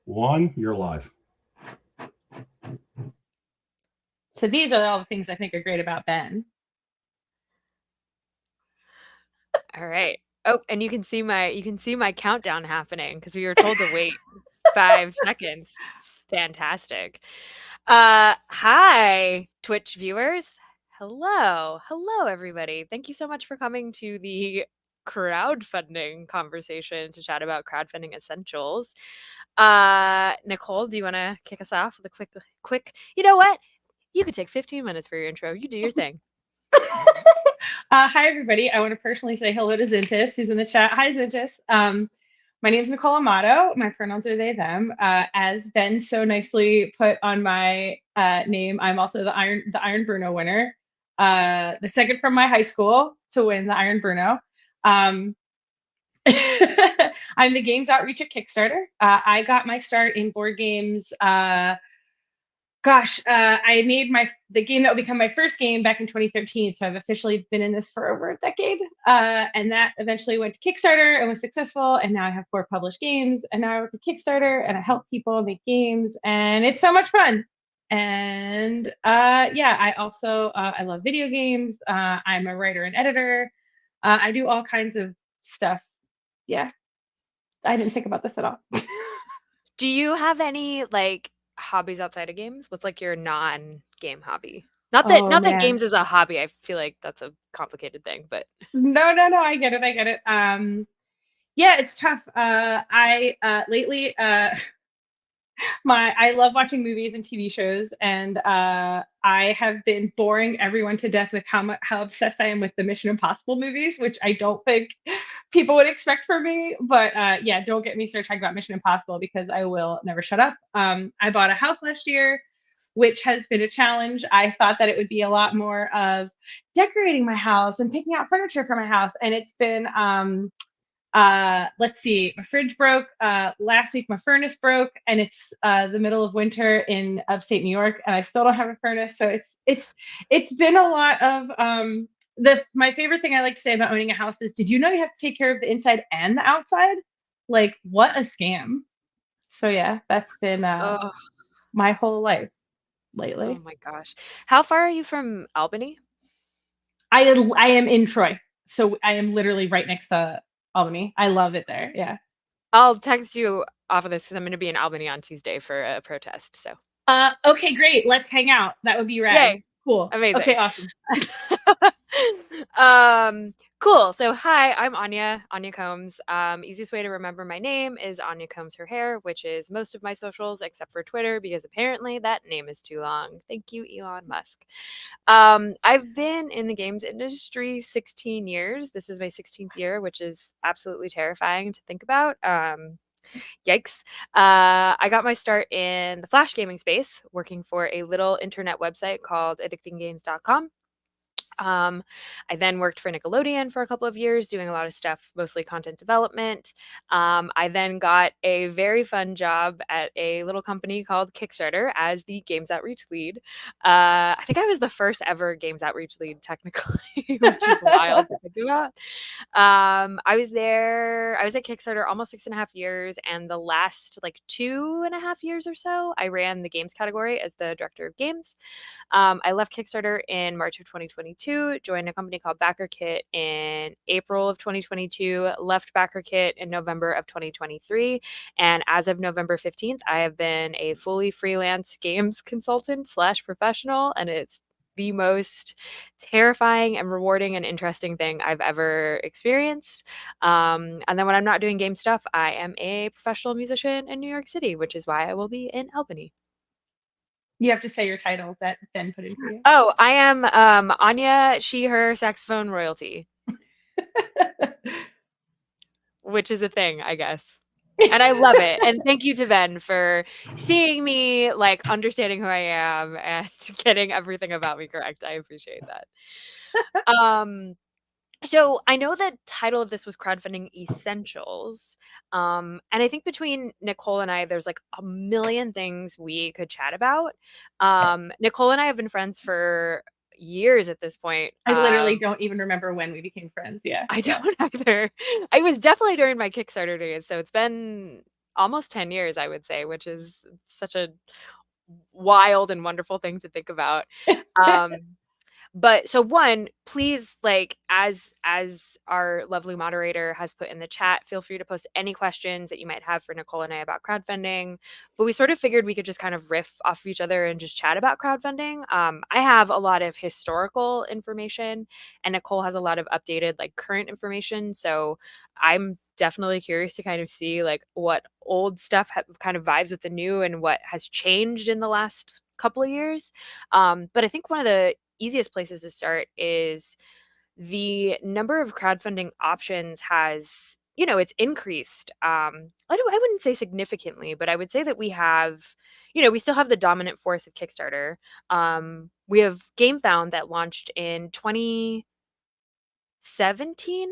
One, you're live. So these are all the things I think are great about Ben. All right. Oh, and you can see my countdown happening because we were told to wait 5 seconds. It's fantastic. Hi, Twitch viewers. Hello. Hello, everybody. Thank you so much for coming to the crowdfunding conversation to chat about crowdfunding essentials. Nicole, do you want to kick us off with a quick, you know what? You could take 15 minutes for your intro. You do your thing. Hi, everybody. I want to personally say hello to Zintis, who's in the chat. Hi, Zintis. My name is Nicole Amato. My pronouns are they, them. As Ben so nicely put on my name, I'm also the Iron Bruno winner, the second from my high school to win the Iron Bruno. Um, I'm the games outreach at Kickstarter. I got my start in board games. I made the game that will become my first game back in 2013. So I've officially been in this for over a decade. And that eventually went to Kickstarter and was successful. And now I have 4 published games. And now I work at Kickstarter and I help people make games. And it's so much fun. And yeah, I also I love video games. I'm a writer and editor. I do all kinds of stuff. Yeah, I didn't think about this at all. Do you have any like hobbies outside of games? What's like your non-game hobby? Not that Oh not that man. games is a hobby. I feel like that's a complicated thing, but No, no, no. I get it. I get it. Yeah, it's tough. I lately my I love watching movies and TV shows, and I have been boring everyone to death with how obsessed I am with the Mission Impossible movies, which I don't think people would expect from me. But yeah, don't get me started talking about Mission Impossible because I will never shut up. I bought a house last year, which has been a challenge. I thought that it would be a lot more of decorating my house and picking out furniture for my house, and it's been let's see, my fridge broke last week, my furnace broke, and it's the middle of winter in upstate New York, and I still don't have a furnace. So it's been a lot of the my favorite thing I like to say about owning a house is, did you know you have to take care of the inside and the outside? Like, what a scam. So yeah, that's been oh, my whole life oh lately. my gosh. How far are you from Albany? I am in Troy, so I am literally right next to Albany. I love it there. Yeah. I'll text you off of this because I'm going to be in Albany on Tuesday for a protest. So, Okay, great. Let's hang out. That would be rad. yay. Cool. Amazing. Okay, awesome. um, cool. So, hi, I'm Anya Combs. Easiest way to remember my name is Anya Combs Her Hair, which is most of my socials except for Twitter because apparently that name is too long. Thank you, Elon Musk. I've been in the games industry 16 years. This is my 16th year, which is absolutely terrifying to think about. Yikes. I got my start in the Flash gaming space, working for a little internet website called addictinggames.com. Um, I then worked for Nickelodeon for a couple of years, doing a lot of stuff, mostly content development. I then got a very fun job at a little company called Kickstarter as the Games Outreach lead. I think I was the first ever Games Outreach lead, technically, which is wild to think about. I was at Kickstarter almost 6.5 years, and the last like 2.5 years or so, I ran the games category as the director of games. I left Kickstarter in March of 2022, joined a company called BackerKit in April of 2022, left BackerKit in November of 2023. And as of November 15th, I have been a fully freelance games consultant slash professional. And it's the most terrifying and rewarding and interesting thing I've ever experienced. And then when I'm not doing game stuff, I am a professional musician in New York City, which is why I will be in Albany. You have to say your title that Ben put in for you. Oh, I am Anya, she, her saxophone royalty, which is a thing, I guess. And I love it. And thank you to Ben for seeing me, like understanding who I am and getting everything about me correct. I appreciate that. Um, so I know the title of this was Crowdfunding Essentials. And I think between Nicole and I, there's like a million things we could chat about. Nicole and I have been friends for years at this point. I literally don't even remember when we became friends. Yeah. I Yeah. don't either. I was definitely during my Kickstarter days, so it's been almost 10 years, I would say, which is such a wild and wonderful thing to think about. Um, but so one, please, like, as our lovely moderator has put in the chat, feel free to post any questions that you might have for Nicole and I about crowdfunding. But we sort of figured we could just kind of riff off of each other and just chat about crowdfunding. I have a lot of historical information, and Nicole has a lot of updated, like, current information. So I'm definitely curious to kind of see like what old stuff kind of vibes with the new and what has changed in the last couple of years. But I think one of the easiest places to start is the number of crowdfunding options has, it's increased. I wouldn't say significantly, but I would say that we have, we still have the dominant force of Kickstarter. We have GameFound that launched in 2017,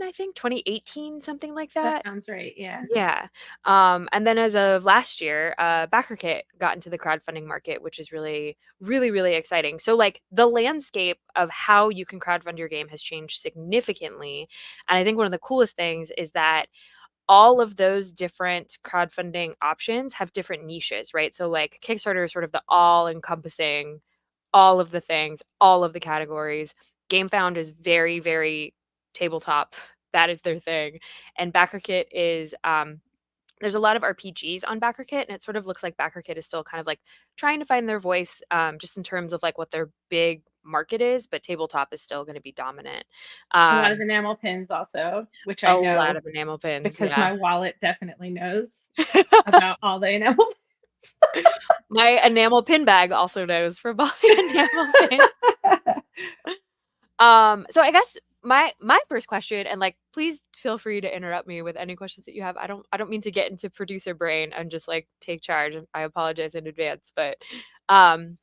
I think, 2018, something like That that. sounds right. Yeah. Yeah. And then as of last year, BackerKit got into the crowdfunding market, which is really, really, really exciting. So, like, the landscape of how you can crowdfund your game has changed significantly. And I think one of the coolest things is that all of those different crowdfunding options have different niches, right? So, like, Kickstarter is sort of the all encompassing, all of the things, all of the categories. GameFound is very, very tabletop. That is their thing. And BackerKit is there's a lot of RPGs on BackerKit, and it sort of looks like BackerKit is still kind of like trying to find their voice, just in terms of like what their big market is, but tabletop is still going to be dominant. A lot of Um, enamel pins also, which I a lot know of enamel pins, because yeah. my wallet definitely knows about all the enamel My enamel pin bag also knows for all the enamel pins. pins. So I guess my first question, and like please feel free to interrupt me with any questions that you have. I don't mean to get into producer brain and just like take charge. I apologize in advance, but um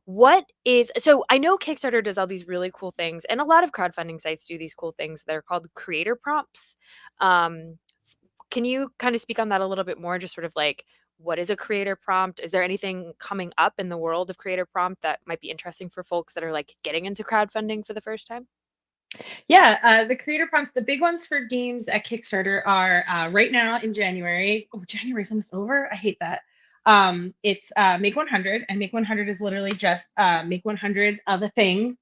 what is so I know Kickstarter does all these really cool things, and a lot of crowdfunding sites do these cool things. They're called creator prompts. Um can you kind of speak on that a little bit more? Just sort of like, what is a creator prompt? Is there anything coming up in the world of creator prompt that might be interesting for folks that are like getting into crowdfunding for the first time? Yeah, the creator prompts, the big ones for games at Kickstarter are right now in January. Oh, January's almost over. I hate that. It's Make 100, and Make 100 is literally just make 100 of a thing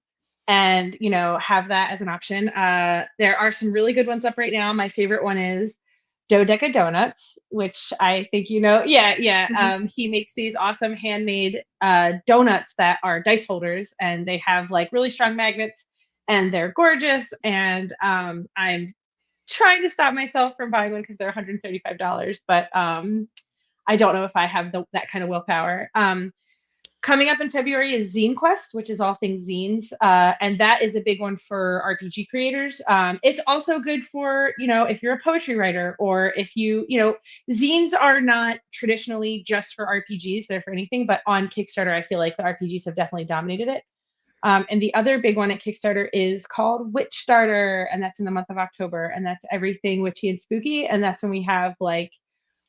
and have that as an option. There are some really good ones up right now. My favorite one is Dodeca Donuts, which I think Yeah, yeah. Mhm. He makes these awesome handmade donuts that are dice holders, and they have like really strong magnets, and they're gorgeous. And I'm trying to stop myself from buying one because they're $135, but I don't know if I have that kind of willpower. Coming up in February is Zine Quest, which is all things zines, and that is a big one for RPG creators. It's also good for if you're a poetry writer, or if zines are not traditionally just for RPGs; they're for anything. But on Kickstarter, I feel like the RPGs have definitely dominated it. And the other big one at Kickstarter is called Witch Starter, and that's in the month of October, and that's everything witchy and spooky, and that's when we have like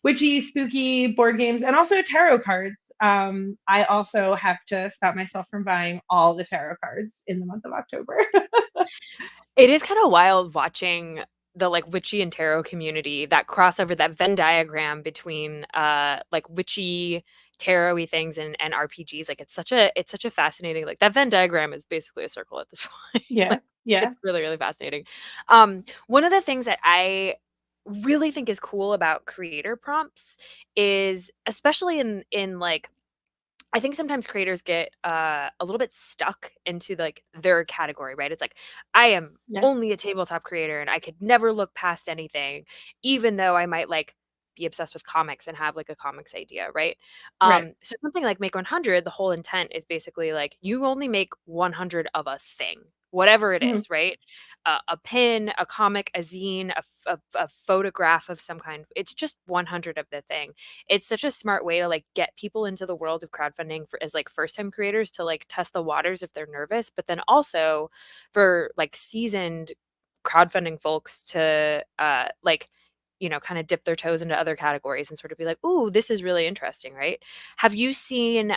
witchy, spooky board games, and also tarot cards. I also have to stop myself from buying all the tarot cards in the month of October. It is kind of wild watching the like witchy and tarot community, that crossover, that Venn diagram between like witchy tarot-y things and RPGs. Like it's such a fascinating, like that Venn diagram is basically a circle at this point. Yeah, Like yeah, it's really, really fascinating. One of the things that I really think is cool about creator prompts is, especially in like, I think sometimes creators get a little bit stuck into like their category, right? It's like, I am yeah, only a tabletop creator and I could never look past anything, even though I might like be obsessed with comics and have like a comics idea, right? right. So something like Make 100, the whole intent is basically like you only make 100 of a thing, whatever it Mhm. is, right? A pin, a comic, a zine, a photograph of some kind. It's just 100 of the thing. It's such a smart way to like get people into the world of crowdfunding for as like first time creators to like test the waters if they're nervous, but then also for like seasoned crowdfunding folks to like, kind of dip their toes into other categories and sort of be like, ooh, this is really interesting, right? Have you seen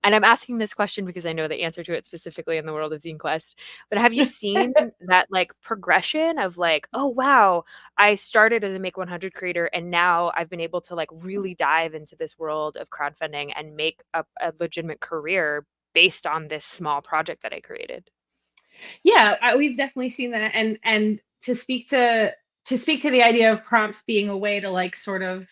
And I'm asking this question because I know the answer to it specifically in the world of Zine Quest. But have you seen that like progression of like, oh wow, I started as a Make 100 creator and now I've been able to like really dive into this world of crowdfunding and make a legitimate career based on this small project that I created? Yeah, we've definitely seen that, and to speak to the idea of prompts being a way to like sort of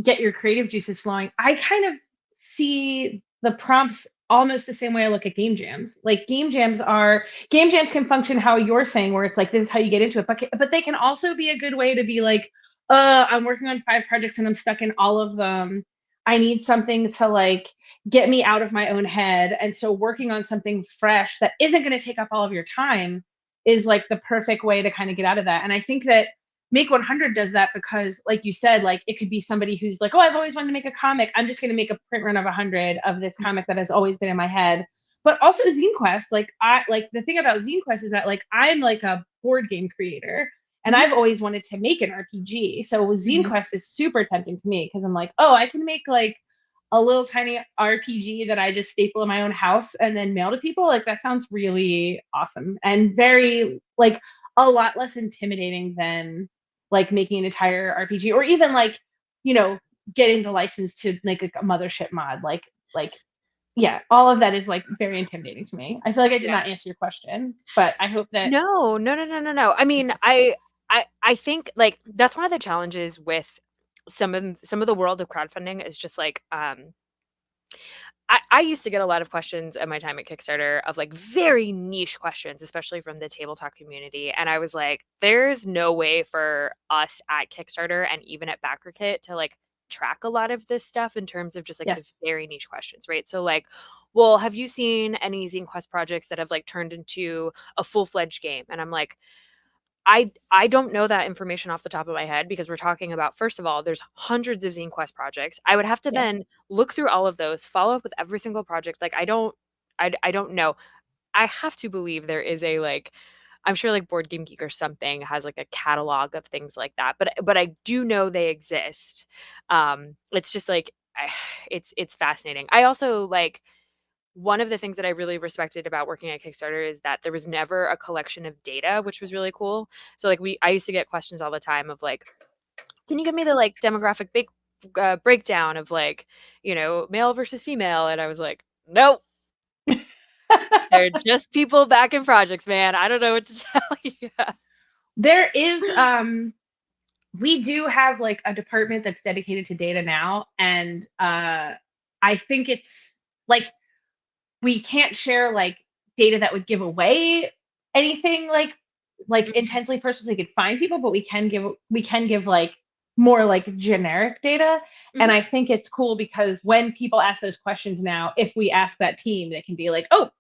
get your creative juices flowing. I kind of see the prompts almost the same way I look at game jams. Like game jams can function how you're saying, where it's like this is how you get into it, but they can also be a good way to be like, I'm working on 5 projects and I'm stuck in all of them. I need something to like get me out of my own head. And so working on something fresh that isn't going to take up all of your time is like the perfect way to kind of get out of that. And I think that Make 100 does that because, like you said, like it could be somebody who's like, oh, I've always wanted to make a comic. I'm just going to make a print run of 100 of this comic that has always been in my head. But also Zine Quest, like I like the thing about Zine Quest is that like I'm like a board game creator and Mhm, I've always wanted to make an RPG. So Zine mhm. Quest is super tempting to me because I'm like, oh, I can make like a little tiny RPG that I just staple in my own house and then mail to people. Like that sounds really awesome and very like a lot less intimidating than like making an entire RPG or even like, you know, getting the license to make like a mothership mod. Like yeah, all of that is like very intimidating to me. I feel like I did Yeah. not answer your question, but I hope that No, no, no, no, no, no. I mean, I think like that's one of the challenges with some of the world of crowdfunding is just like I used to get a lot of questions at my time at Kickstarter of like very niche questions, especially from the tabletop community. And I was like, there's no way for us at Kickstarter and even at BackerKit to like track a lot of this stuff in terms of just like the yes. very niche questions, right? So like, well, have you seen any Zine Quest projects that have like turned into a full-fledged game? And I'm like, I don't know that information off the top of my head because we're talking about, first of all, there's hundreds of Zine Quest projects. I would have to Yeah. then look through all of those, follow up with every single project. Like I don't know. I have to believe there is a like I'm sure like Board Game Geek or something has like a catalog of things like that. But I do know they exist. It's just like it's fascinating. I also like one of the things that I really respected about working at Kickstarter is that there was never a collection of data, which was really cool. So like I used to get questions all the time of like, can you give me the like demographic big breakdown of like, male versus female? And I was like, nope, they're just people back in projects, man. I don't know what to tell you. There is we do have like a department that's dedicated to data now and I think it's like we can't share like data that would give away anything like Mhm, intensely personal so we could find people, but we can give like more like generic data. And mhm, I think it's cool because when people ask those questions now, if we ask that team, they can be like, oh,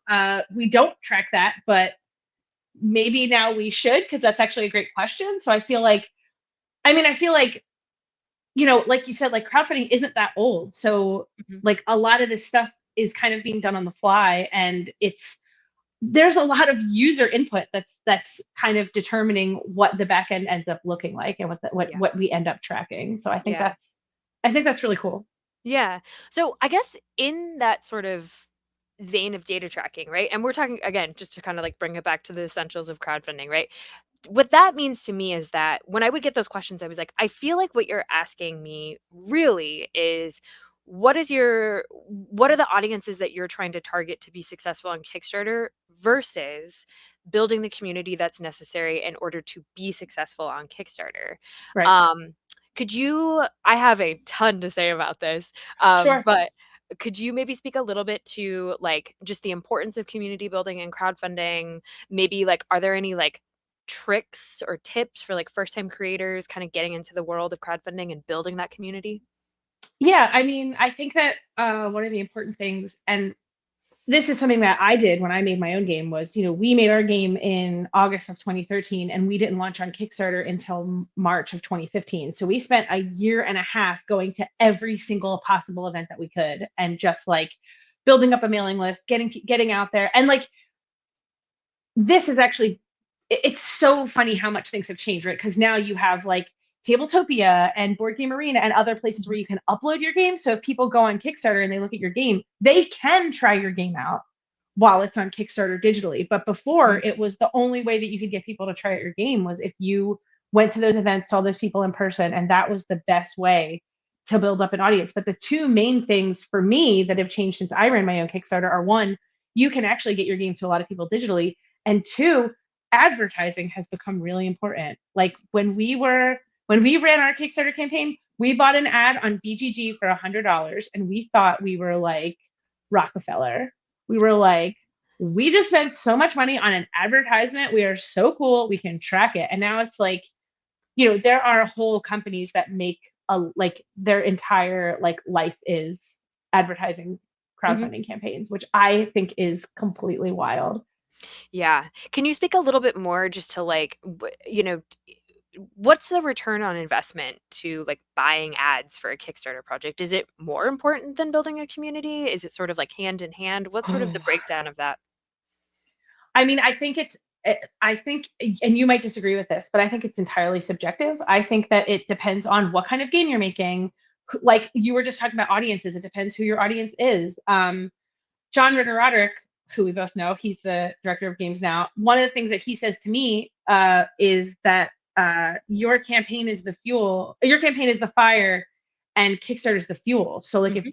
we don't track that, but maybe now we should because that's actually a great question. So I feel like like you said, like crowdfunding isn't that old. So mhm. like a lot of this stuff is kind of being done on the fly and there's a lot of user input that's kind of determining what the back end ends up looking like and Yeah, what we end up tracking. So yeah. I think that's really cool. Yeah. So I guess in that sort of vein of data tracking, right? And we're talking again, just to kind of like bring it back to the essentials of crowdfunding, right? What that means to me is that when I would get those questions, I was like, I feel like what you're asking me really is what are the audiences that you're trying to target to be successful on Kickstarter versus building the community that's necessary in order to be successful on Kickstarter. Right. Um, I have a ton to say about this, Sure. but could you maybe speak a little bit to like just the importance of community building and crowdfunding? Maybe like, are there any like tricks or tips for like first time creators kind of getting into the world of crowdfunding and building that community? Yeah, I think that one of the important things, and this is something that I did when I made my own game, was, we made our game in August of 2013 and we didn't launch on Kickstarter until March of 2015. So we spent a year and a half going to every single possible event that we could and just like building up a mailing list, getting out there. And like this is actually it's so funny how much things have changed, right? Because now you have like Tabletopia and Board Game Arena and other places where you can upload your game. So if people go on Kickstarter and they look at your game, they can try your game out while it's on Kickstarter digitally. But before, it was the only way that you could get people to try out your game was if you went to those events, saw those people in person, and that was the best way to build up an audience. But the two main things for me that have changed since I ran my own Kickstarter are one, you can actually get your game to a lot of people digitally, and two, advertising has become really important. Like when we ran our Kickstarter campaign, we bought an ad on BGG for $100 and we thought we were like Rockefeller. We were like, we just spent so much money on an advertisement. We are so cool. We can track it. And now it's like, there are whole companies that make like their entire like life is advertising crowdfunding campaigns, which I think is completely wild. Yeah. Can you speak a little bit more just to like, what's the return on investment to like buying ads for a Kickstarter project? Is it more important than building a community? Is it sort of like hand in hand? What's sort of the Oh, breakdown of that? I mean, I think, and you might disagree with this, but I think it's entirely subjective. I think that it depends on what kind of game you're making. Like you were just talking about audiences, it depends who your audience is. John Ritter Roderick, who we both know, he's the director of games now. One of the things that he says to me is that your campaign is the fuel, your campaign is the fire, and Kickstarter is the fuel. So like Mhm.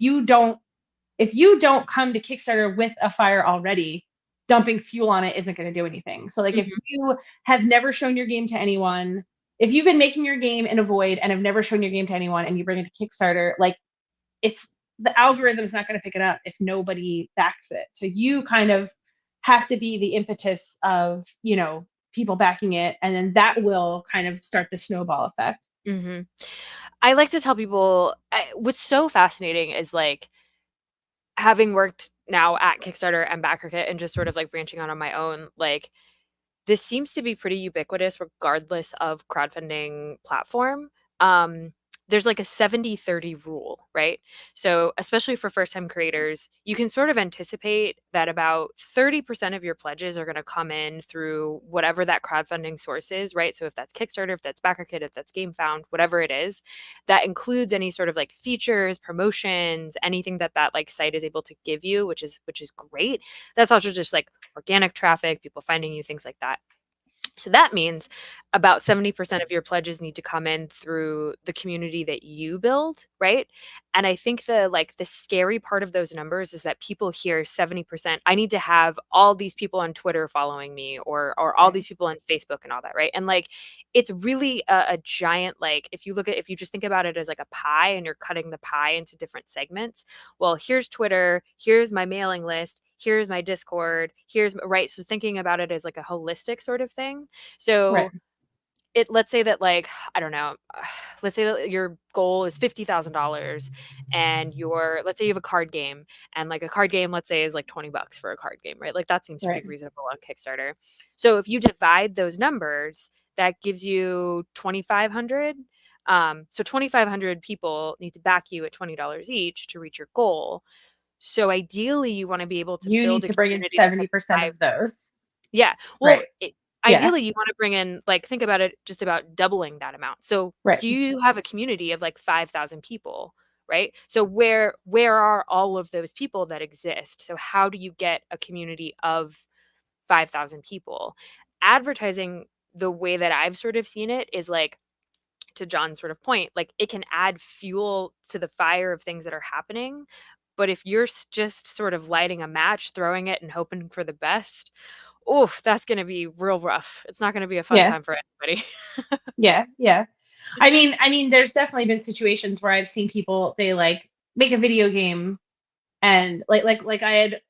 if you don't come to Kickstarter with a fire already, dumping fuel on it isn't going to do anything. So like if Mhm. you have never shown your game to anyone, if you've been making your game in a void and have never shown your game to anyone and you bring it to Kickstarter, like it's the algorithm is not going to pick it up if nobody backs it. So you kind of have to be the impetus of, people backing it, and then that will kind of start the snowball effect. Mhm. I like to tell people what's so fascinating is like having worked now at Kickstarter and BackerKit and just sort of like branching out on my own, like this seems to be pretty ubiquitous regardless of crowdfunding platform. Um, there's like a 70-30 rule, right? So, especially for first time creators, you can sort of anticipate that about 30% of your pledges are going to come in through whatever that crowdfunding source is, right? So, if that's Kickstarter, if that's BackerKit, if that's GameFound, whatever it is, that includes any sort of like features, promotions, anything that that like site is able to give you, which is great. That's also just like organic traffic, people finding you, things like that. So that means about 70% of your pledges need to come in through the community that you build, right? And I think the scary part of those numbers is that people hear 70%, I need to have all these people on Twitter following me or all Right. these people on Facebook and all that, right? And like it's really a giant like if you just think about it as like a pie and you're cutting the pie into different segments, well, here's Twitter, here's my mailing list, here's my Discord, here's right. So thinking about it as like a holistic sort of thing. Right. So let's say that like, I don't know, let's say that your goal is $50,000 and let's say you have a card game and like a card game, let's say is like $20 for a card game, right? Like that seems Right. pretty reasonable on Kickstarter. So if you divide those numbers, that gives you 2,500. So 2,500 people need to back you at $20 each to reach your goal. So ideally, you want to be able to You need build a to bring in community that has 70% five. of those. Yeah. Well, Right. Yeah. ideally, you want to bring in, like, think about it just about doubling that amount. So Right. do you have a community of like 5,000 people? Right. So where are all of those people that exist? So how do you get a community of 5,000 people? Advertising, the way that I've sort of seen it is like, to John's sort of point, like it can add fuel to the fire of things that are happening. But if you're just sort of lighting a match, throwing it and hoping for the best, oof, that's going to be real rough. It's not going to be a fun Yeah. time for anybody. Yeah. Yeah. I mean, there's definitely been situations where I've seen people, they like make a video game and like I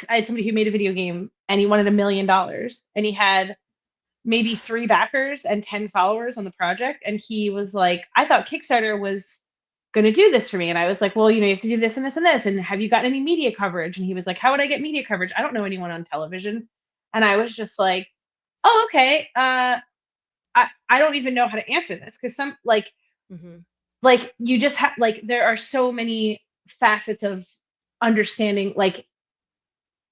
had somebody who made a video game and he wanted $1 million and he had maybe 3 backers and 10 followers on the project. And he was like, I thought Kickstarter was going to do this for me. And I was like, well, you have to do this and this and this. And have you gotten any media coverage? And he was like, how would I get media coverage? I don't know anyone on television. And I was just like, oh, okay. I don't even know how to answer this because some Hmm. like you just have like there are so many facets of understanding like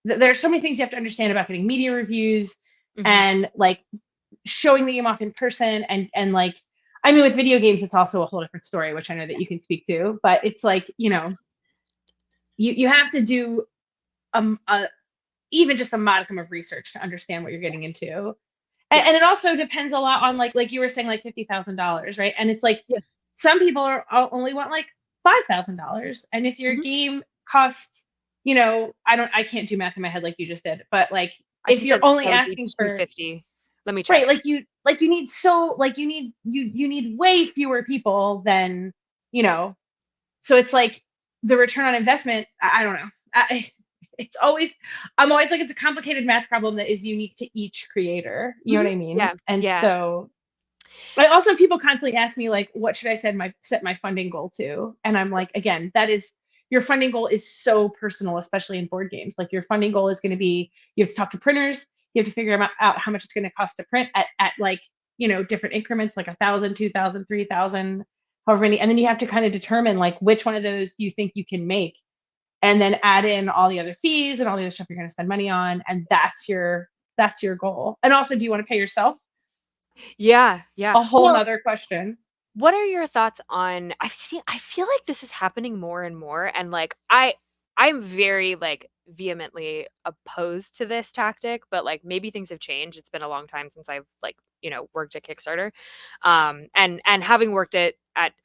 there are so many things you have to understand about getting media reviews Hmm. and like showing the game off in person and like I mean, with video games, it's also a whole different story, which I know that you can speak to, but it's like, you have to do a even just a modicum of research to understand what you're getting into. And, Yeah. and it also depends a lot on like you were saying, like $50,000, right? And it's like Yeah. some people only want like $5,000, and if your Mhm. game costs, I can't do math in my head like you just did, but like I if think you're that only that would be asking for 250. Let me right, check. you need way fewer people than you know so it's like the return on investment, I don't know. It's always I'm always like it's a complicated math problem that is unique to each creator. You know Mhm. what I mean? Yeah. And Yeah. so I also people constantly ask me like, what should I set my funding goal to? And I'm like, again, that is your funding goal is so personal, especially in board games. Like your funding goal is going to be you have to talk to printers, you have to figure out how much it's going to cost to print at like different increments, like 1,000, 2,000, 3,000, however many, and then you have to kind of determine like which one of those you think you can make, and then add in all the other fees and all the other stuff you're going to spend money on, and that's your goal. And also, do you want to pay yourself? Yeah. Yeah. A whole Well, nother question. what are your thoughts on I feel like this is happening more and more, and like I'm very like vehemently opposed to this tactic, but like maybe things have changed. It's been a long time since I've like, worked at Kickstarter. And having worked at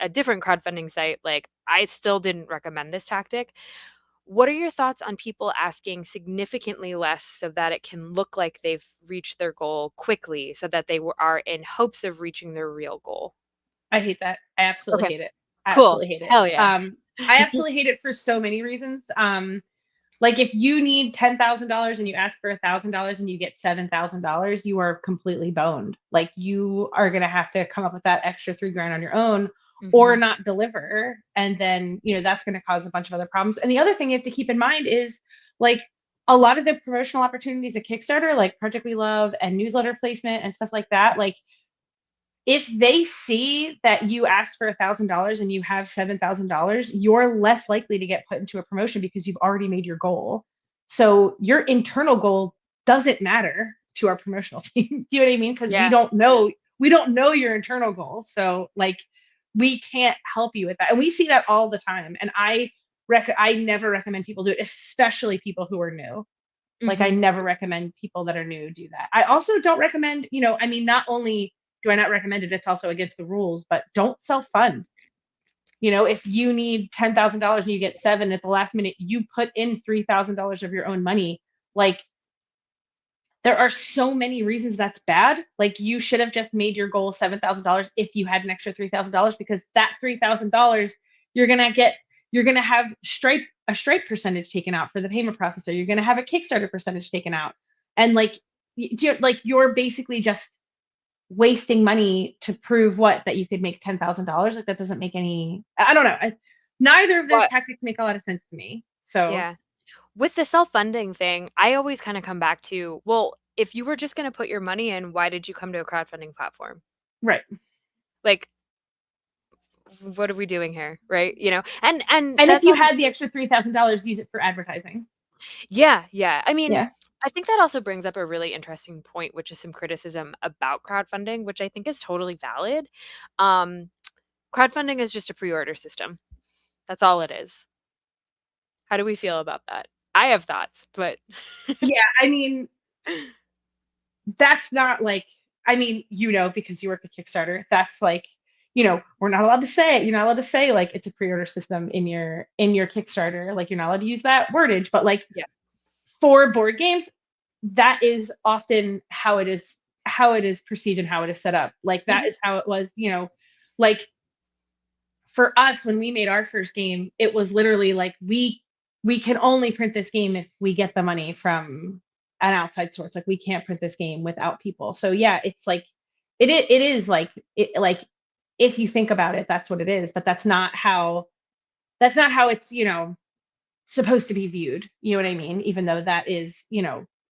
a different crowdfunding site, like I still didn't recommend this tactic. What are your thoughts on people asking significantly less so that it can look like they've reached their goal quickly so that are in hopes of reaching their real goal? I hate that. I absolutely Okay. hate it. I Cool. absolutely hate it. Hell yeah. I absolutely hate it for so many reasons. Like if you need $10,000 and you ask for $1,000 and you get $7,000, you are completely boned. Like you are gonna have to come up with that extra 3 grand on your own, or Mhm. not deliver, and then that's gonna cause a bunch of other problems. And the other thing you have to keep in mind is like a lot of the promotional opportunities at Kickstarter, like Project We Love and newsletter placement and stuff like that, like if they see that you asked for $1,000 and you have $7,000, you're less likely to get put into a promotion because you've already made your goal. So your internal goal doesn't matter to our promotional team. Do you know what I mean? Because we Yeah. don't know we don't know your internal goal. So like we can't help you with that. And we see that all the time. And I never recommend people do it, especially people who are new. Like I Mhm. never recommend people that are new do that. I also don't recommend, I mean, not only do I not recommend it, it's also against the rules, but don't self fund. If you need $10,000 and you get seven at the last minute, you put in $3,000 of your own money. Like there are so many reasons that's bad. Like you should have just made your goal $7,000 if you had an extra $3,000, because that $3,000 you're gonna get you're gonna have a stripe percentage taken out for the payment processor. You're gonna have a Kickstarter percentage taken out, and you're basically just wasting money to prove that you could make $10,000. Like that doesn't make any. I don't know. Neither of those What tactics make a lot of sense to me. So Yeah. With the self-funding thing, I always kinda come back to, well, if you were just gonna put your money in, why did you come to a crowdfunding platform? right. Like, what are we doing here, right? And And if that's you also had the extra $3,000, use it for advertising. Yeah, yeah. I mean, Yeah. I think that also brings up a really interesting point, which is some criticism about crowdfunding, which I think is totally valid. Um, Crowdfunding is just a pre-order system. That's all it is. How do we feel about that? I have thoughts, but Yeah, I mean, that's not like I mean, because you work at Kickstarter, that's like, we're not allowed to say it. You're not allowed to say like it's a pre-order system in your Kickstarter. Like you're not allowed to use that wordage, but like yeah. for board games, that is often how it is perceived and how it is set up. Like that Mhm, is how it was, like for us when we made our first game, it was literally like we can only print this game if we get the money from an outside source. Like we can't print this game without people. So yeah, it's like it is like if you think about it, that's what it is. But that's not how it's supposed to be viewed. You know what I mean? Even though that is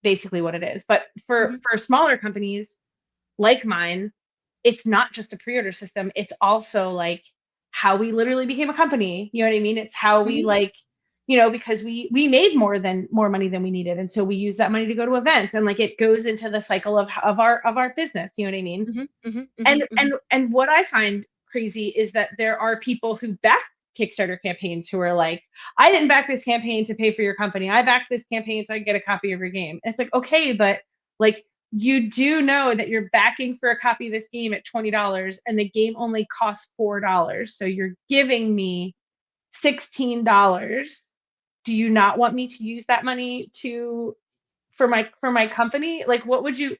basically what it is. But for mhm, for smaller companies like mine, it's not just a pre-order system. It's also like how we literally became a company. You know what I mean? It's how we mhm. like, because we made more money than we needed, and so we use that money to go to events, and like it goes into the cycle of our business. You know what I mean? Mhm, mhm, mhm, And mhm. and what I find crazy is that there are people who back Kickstarter campaigns who are like, I didn't back this campaign to pay for your company. I backed this campaign so I can get a copy of your game. And it's like, okay, but like you do know that you're backing for a copy of this game at $20 and the game only costs $4. So you're giving me $16. Do you not want me to use that money to for my company? Like what would you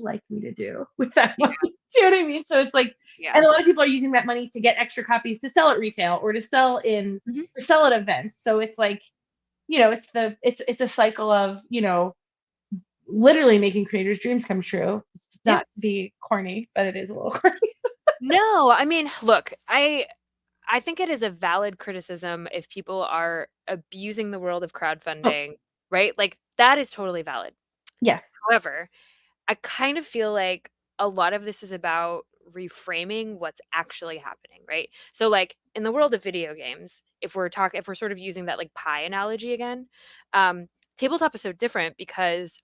like me to do with that money? Yeah, Do you know what I mean? So it's like, yeah. and a lot of people are using that money to get extra copies to sell at retail or Mhm. to sell at events. So it's like, it's a cycle of, literally making creators' dreams come true. It's Yeah. not to be corny, but it is a little corny. No, I mean, look, I think it is a valid criticism if people are abusing the world of Oh, crowdfunding, right? Like, that is totally valid. yes. However, I kind of feel like a lot of this is about reframing what's actually happening, right? So like in the world of video games, if we're sort of using that like pie analogy again, um, tabletop is so different because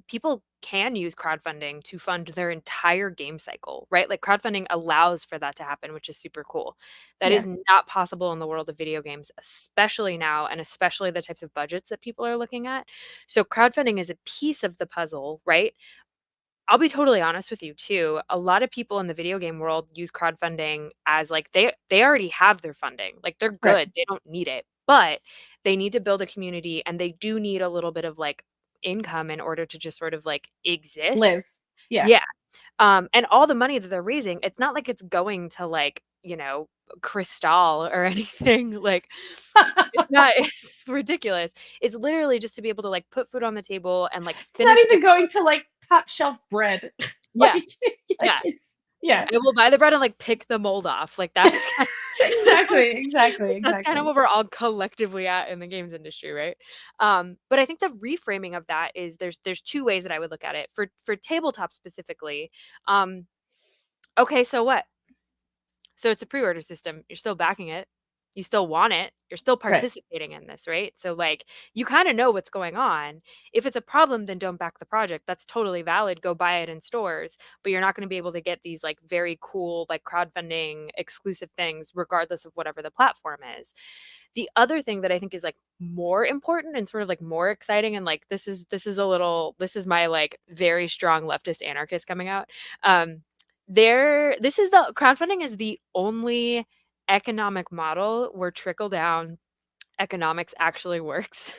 people can use crowdfunding to fund their entire game cycle, right? Like crowdfunding allows for that to happen, which is super cool. That Yeah. is not possible in the world of video games, especially now, and especially the types of budgets that people are looking at. So crowdfunding is a piece of the puzzle, right? I'll be totally honest with you too. A lot of people in the video game world use crowdfunding as like they already have their funding. Like they're Right. good. They don't need it. But they need to build a community and they do need a little bit of like income in order to just sort of like Live. exist. Yeah. Yeah. And all the money that they're raising, it's not like it's going to like, Cristal or anything. Like it's not it's ridiculous. It's literally just to be able to like put food on the table and like It's not finish the even going to like top shelf bread. yeah. like Yeah. it's yeah. I will buy the bread and, like, pick the mold off, like, that's kind Exactly, exactly, that's kind of exactly. what we're all collectively at in the games industry, right? But I think the reframing of that is there's 2 ways that I would look at it. For tabletop specifically, um, okay, so what? So it's a pre-order system. You're still backing it. You still want it. You're still Right. participating in this, right? So like you kind of know what's going on. If it's a problem, then don't back the project. That's totally valid. Go buy it in stores, but you're not going to be able to get these like very cool like crowdfunding exclusive things regardless of whatever the platform is. The other thing that I think is like more important and sort of like more exciting and like this is my like very strong leftist anarchist coming out. This is the crowdfunding is the only economic model where trickle down economics actually works.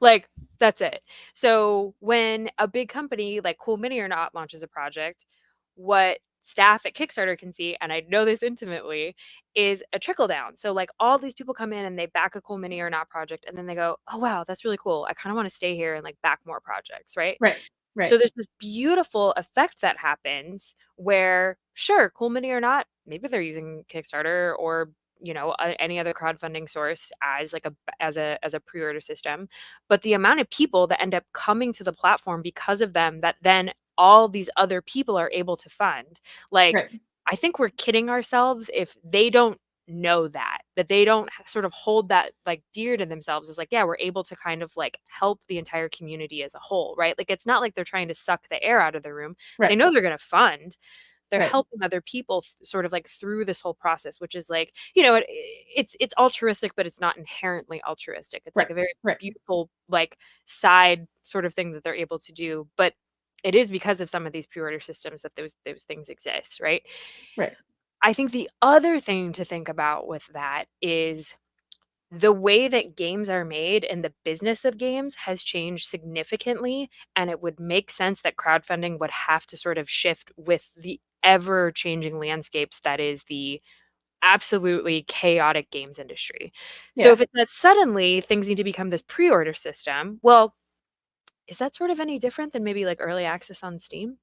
Like, that's it. So when a big company like Cool Mini or Not launches a project, what staff at Kickstarter can see, and I know this intimately, is a trickle down. So like all these people come in and they back a Cool Mini or Not project, and then they go, "Oh wow, that's really cool. I kind of want to stay here and like back more projects," right? Right. Right. So there's this beautiful effect that happens where, sure, Cool Mini or Not, maybe they're using Kickstarter or any other crowdfunding source as like a pre-order system, but the amount of people that end up coming to the platform because of them that then all these other people are able to fund, like, Right. I think we're kidding ourselves if they don't know that they don't sort of hold that like dear to themselves as like, yeah, we're able to kind of like help the entire community as a whole, right? Like it's not like they're trying to suck the air out of the room. They Right. know they're going to fund, they're Right. helping other people sort of like through this whole process, which is like, it's altruistic, but it's not inherently altruistic. It's like Right. a very Right. beautiful like side sort of thing that they're able to do, but it is because of some of these pre-order systems that those things exist, right? Right. I think the other thing to think about with that is the way that games are made and the business of games has changed significantly, and it would make sense that crowdfunding would have to sort of shift with the ever changing landscapes that is the absolutely chaotic games industry. So Yeah. if it's that suddenly things need to become this pre-order system, well, is that sort of any different than maybe like early access on Steam?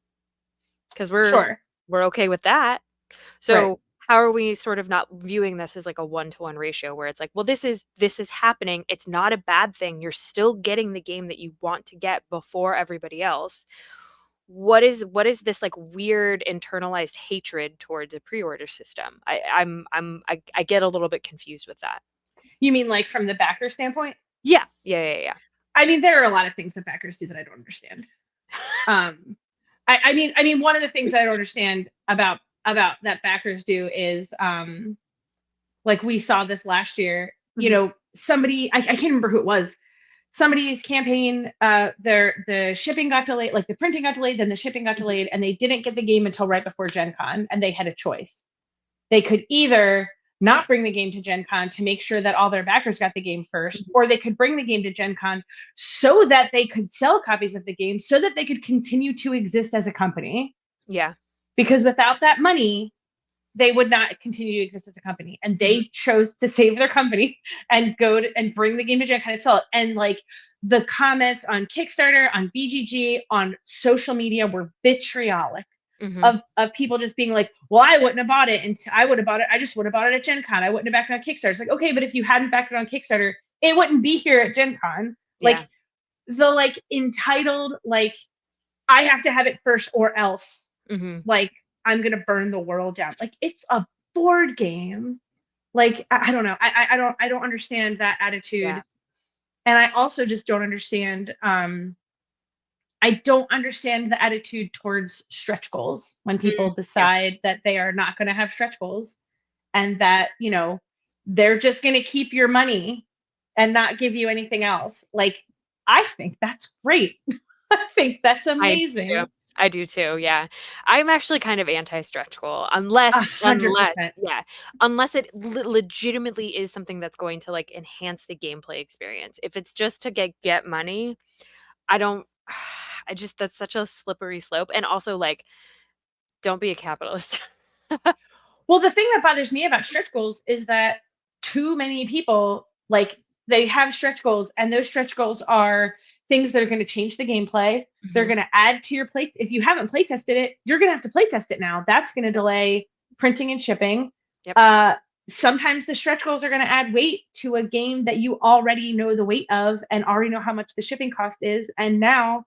Because Sure. we're okay with that. Right. So how are we sort of not viewing this as like a 1-to-1 ratio where it's like, well, this is happening. It's not a bad thing. You're still getting the game that you want to get before everybody else. What is this like weird internalized hatred towards a pre-order system? I get a little bit confused with that. You mean like from the backer standpoint? Yeah. Yeah. Yeah. Yeah. I mean, there are a lot of things that backers do that I don't understand. Um, I mean, one of the things I don't understand about that backers do is like we saw this last year. Mhm. Somebody I can't remember who it was. Somebody's campaign, the shipping got delayed, like the printing got delayed, then the shipping got delayed, and they didn't get the game until right before Gen Con, and they had a choice. They could either not bring the game to Gen Con to make sure that all their backers got the game first, or they could bring the game to Gen Con so that they could sell copies of the game so that they could continue to exist as a company. Yeah. Because without that money, they would not continue to exist as a company. And Mhm. they chose to save their company and and bring the game to Gen Con and sell it. And like the comments on Kickstarter, on BGG, on social media were vitriolic Mhm. of people just being like, well, I wouldn't have bought it, and I would have bought it. I just would have bought it at Gen Con. I wouldn't have backed it on Kickstarter. It's like, okay, but if you hadn't backed it on Kickstarter, it wouldn't be here at Gen Con. Yeah. Like the like entitled, like I have to have it first or else. Mhm. Like I'm gonna burn the world down. Like it's a board game. Like I don't know. I don't understand that Yeah. attitude. And I also just don't understand I don't understand the attitude towards stretch goals when Mm. people Yeah. decide that they are not going to have stretch goals and that, they're just going to keep your money and not give you anything else. Like, I think that's great. I think that's I do too. amazing. I do too, yeah. I'm actually kind of anti-stretch goal A hundred unless percent. yeah, unless it legitimately is something that's going to, like, enhance the gameplay experience. If it's just to get money, I don't I just that's such a slippery slope, and also, like, don't be a capitalist. Well, the thing that bothers me about stretch goals is that too many people like they have stretch goals, and those stretch goals are things that are going to change the gameplay. They're Mhm. going to add to your plate. If you haven't play tested it, you're going to have to play test it now. That's going to delay printing and shipping. Yep. Uh, Sometimes the stretch goals are going to add weight to a game that you already know the weight of and already know how much the shipping cost is, and now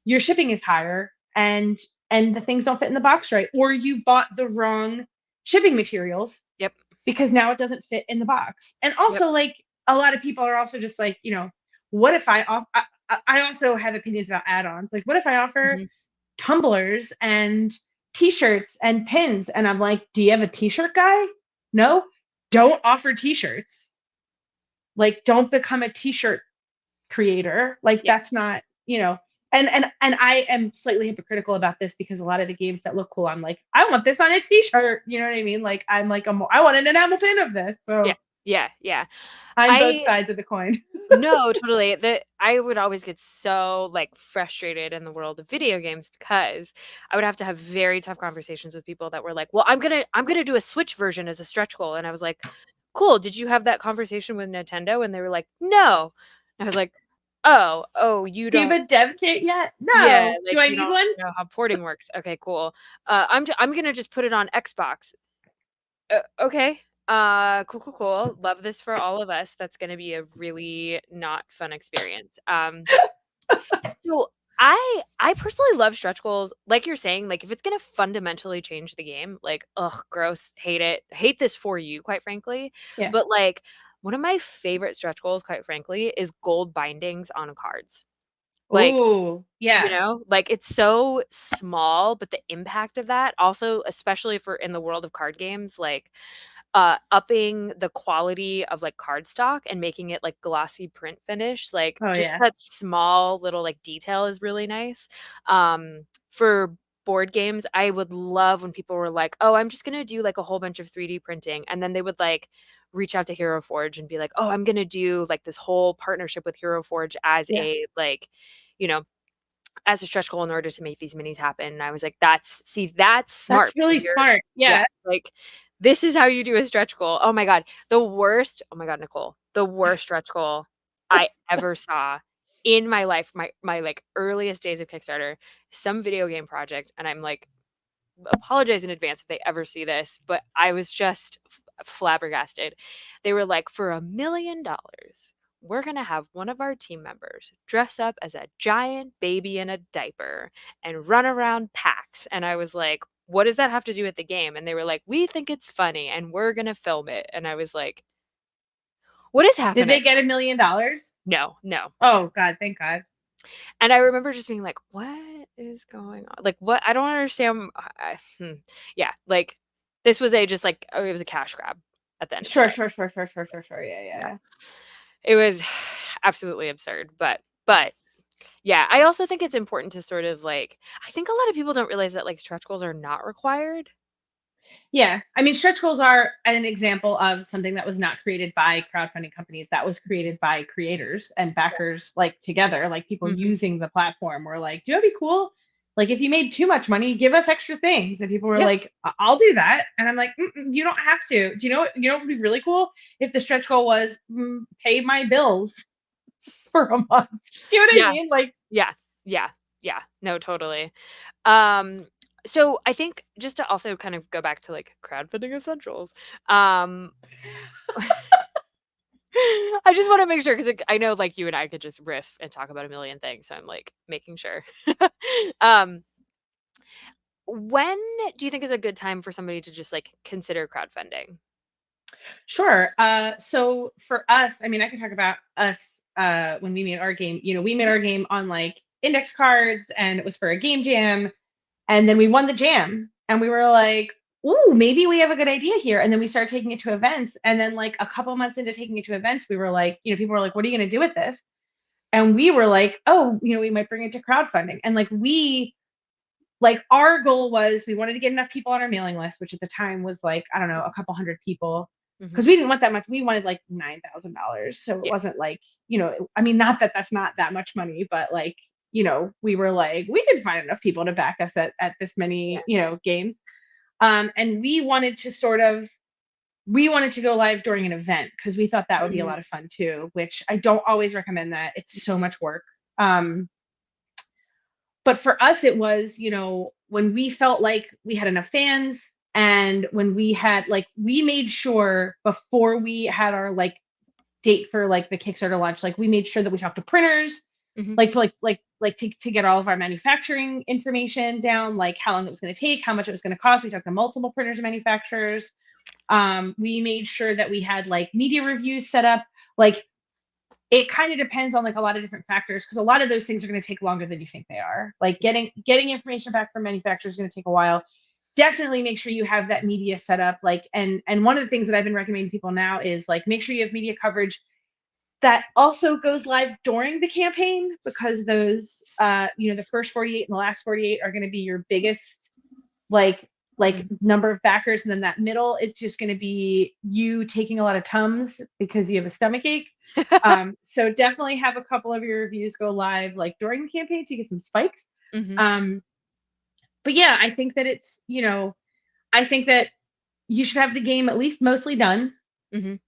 your shipping is higher and the things don't fit in the box right, or you bought the wrong shipping materials Yep. because now it doesn't fit in the box. And Yep. also, like a lot of people are also just like, what if I also have opinions about add-ons. Like, what if I offer Mhm. tumblers and t-shirts and pins? And I'm like, do you have a t-shirt guy? No, don't offer t-shirts. Like, don't become a t-shirt creator. Like Yeah. that's not, and I am slightly hypocritical about this because a lot of the games that look cool, I'm like, I want this on a t-shirt. You know what I mean? Like I'm like, I want an enamel pin of this. Yeah. So Yeah. Yeah. I'm both I sides of the coin. No, totally. I would always get so, like, frustrated in the world of video games because I would have to have very tough conversations with people that were like, "Well, I'm gonna do a Switch version as a stretch goal." And I was like, "Cool. Did you have that conversation with Nintendo?" And they were like, "No." And I was like, "Oh, you Do you don't have a dev kit yet? yeah, No. Do like, I you need don't one? know how porting works. Okay, cool. I'm gonna just put it on Xbox." Okay. Cool, cool, cool. Love this for all of us. That's gonna be a really not fun experience. So I personally love stretch goals. Like you're saying, like if it's gonna fundamentally change the game, like, ugh, gross, hate it. Hate this for you, quite frankly. Yeah. But like one of my favorite stretch goals, quite frankly, is gold bindings on cards. Like, Oh, yeah. like it's so small, but the impact of that also, especially for in the world of card games, like upping the quality of, like, cardstock and making it, like, glossy print finish, like, Oh, just yeah. that small little, like, detail is really nice. For board games, I would love when people were like, "Oh, I'm just gonna do, like, a whole bunch of 3D printing," and then they would, like, reach out to Hero Forge and be like, "Oh, I'm gonna do, like, this whole partnership with Hero Forge as Yeah. a, like, you know, as a stretch goal in order to make these minis happen." And I was like, that's That's smart really because you're smart. yeah, Yeah. like, this is how you do a stretch goal. Oh my god. Oh my god, Nicole, the worst stretch goal I ever saw in my life, my, like, earliest days of Kickstarter, some video game project, and I'm, like, apologize in advance if they ever see this, but I was just flabbergasted. They were like, for $1 million, we're going to have one of our team members dress up as a giant baby in a diaper and run around PAX. And I was like, what does that have to do with the game? And they were like, we think it's funny and we're going to film it. And I was like, What is Did happening? they get $1 million? No, no. Oh God, thank God. And I remember just being like, "What is going on? Like, what? I don't understand." Yeah, like this was a just like oh, it was a cash grab at the end of the Sure, day. sure, sure, sure, sure, sure, sure. Yeah, yeah, Yeah, yeah. it was absolutely absurd. But yeah, I also think it's important to sort of like I think a lot of people don't realize that like stretch goals are not required. Yeah. I mean, stretch goals are an example of something that was not created by crowdfunding companies. That was created by creators and backers, like together, like people Mhm. using the platform were like, do you know what'd be cool? Like, if you made too much money, give us extra things. And people were Yeah. like, I'll do that. And I'm like, you don't have to. Do you know what would be really cool? If the stretch goal was pay my bills for a month. Do you know what I Yeah. mean? Like, Yeah. Yeah. Yeah. No, totally. Um, so I think just to also kind of go back to like crowdfunding essentials, um, I just want to make sure because I know like you and I could just riff and talk about a million things. So I'm like making sure. um, when do you think is a good time for somebody to just like consider crowdfunding? sure. So for us, I mean, I can talk about us when we made our game. We made Mhm. our game on like index cards, and it was for a game jam, and then we won the jam, and we were like, "Ooh, maybe we have a good idea here." And then we started taking it to events, and then like a couple months into taking it to events, we were like, people were like, "What are you going to do with this?" And we were like, "Oh, we might bring it to crowdfunding." And like our goal was we wanted to get enough people on our mailing list, which at the time was like, I don't know, a couple hundred people. Because Mhm. we didn't want that much. We wanted like $9,000. So it Yeah. wasn't like, I mean, not that that's not that much money, but like, we were like, we could find enough people to back us at this Yeah. many, games. And we wanted to go live during an event because we thought that would be a Mhm. lot of fun too, which I don't always recommend that. It's so Mhm. much work. But for us it was, when we felt like we had enough fans, and when we made sure before we had our like date for like the Kickstarter launch, like we made sure that we talked to printers, Mhm. like to get all of our manufacturing information down, like how long it was going to take, how much it was going to cost. We talked to multiple printers and manufacturers. We made sure that we had like media reviews set up. Like, it kind of depends on like a lot of different factors, because a lot of those things are going to take longer than you think they are. Like getting information back from manufacturers is going to take a while. Definitely make sure you have that media set up. Like, and one of the things that I've been recommending people now is like make sure you have media coverage that also goes live during the campaign, because those the first 48 and the last 48 are going to be your biggest like Mhm. number of backers, and then that middle is just going to be you taking a lot of tums because you have a stomach ache. So definitely have a couple of your reviews go live like during the campaign so you get some spikes. Mhm. um but yeah, I think that I think that you should have the game at least mostly done, Mhm.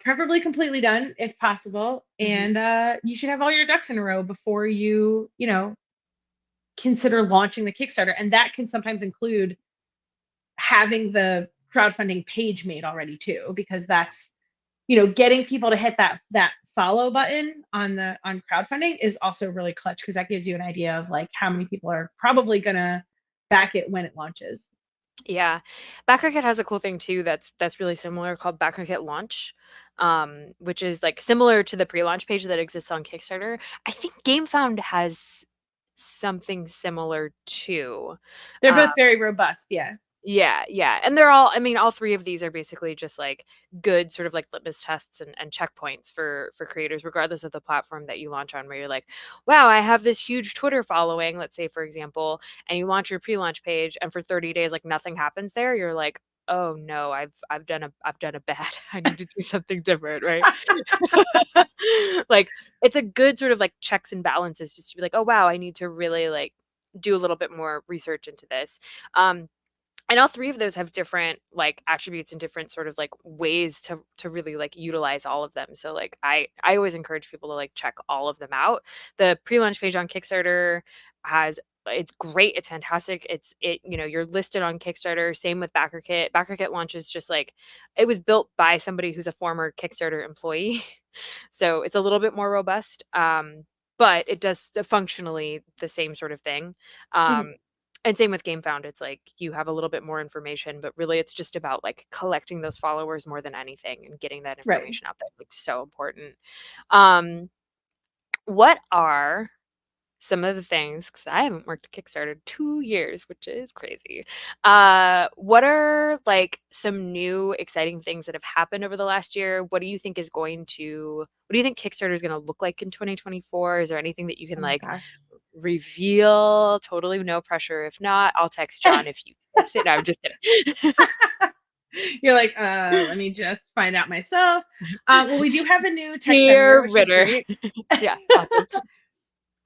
preferably completely done if possible, Mhm. and you should have all your ducks in a row before you consider launching the Kickstarter. And that can sometimes include having the crowdfunding page made already too, because that's getting people to hit that follow button on crowdfunding is also really clutch, because that gives you an idea of like how many people are probably gonna back it when it launches. Yeah. BackerKit has a cool thing too that's really similar called BackerKit Launch, which is like similar to the pre-launch page that exists on Kickstarter. I think GameFound has something similar too. They're Um, both very robust. Yeah. yeah, yeah. And they're all I mean, all three of these are basically just like good sort of like litmus tests and checkpoints for creators, regardless of the platform that you launch on, where you're like, wow, I have this huge Twitter following, let's say for example, and you launch your pre-launch page and for 30 days like nothing happens there, you're like, oh no, I've done a bad. I need to do something different, right? Like it's a good sort of like checks and balances just to be like, oh wow, I need to really like do a little bit more research into this. And all three of those have different like attributes and different sort of like ways to really like utilize all of them. So like I always encourage people to like check all of them out. The pre-launch page on Kickstarter has it's great, it's fantastic. You're listed on Kickstarter. Same with BackerKit. BackerKit launch is just like it was built by somebody who's a former Kickstarter employee. So it's a little bit more robust. But it does functionally the same sort of thing. Mhm. Um And same with GameFound. It's like you have a little bit more information, but really it's just about like collecting those followers more than anything and getting that Right. information out there. Like so important. Um, what are some of the things, because I haven't worked a Kickstarter 2 years, which is crazy. What are like some new exciting things that have happened over the last year? What do you think what do you think Kickstarter is going to look like in 2024? Is there anything that you can Oh my like gosh. reveal? Totally no pressure. If not, I'll text John if you miss it. No, I'm just kidding. You're like, let me just find out myself. Well, we do have a new text editor, Dear which is Ritter. great. Yeah, awesome.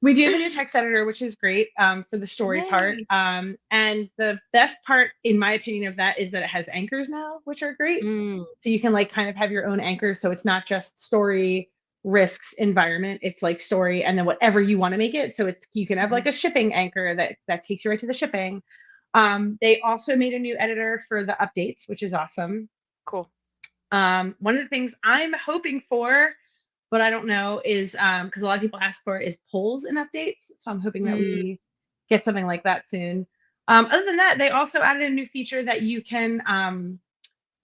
We do have a new text editor, which is great for the story part. Yay. And the best part, in my opinion, of that is that it has anchors now, which are great. Mm, So you can like kind of have your own anchors. So it's not just story, risks, environment. It's like story and then whatever you want to make it. So it's you can have mhm. like a shipping anchor that takes you right to the shipping. They also made a new editor for the updates, which is awesome. Cool. One of the things I'm hoping for, but I don't know, is because a lot of people ask for is polls and updates. So I'm hoping that Mm, we get something like that soon. Other than that, they also added a new feature that you can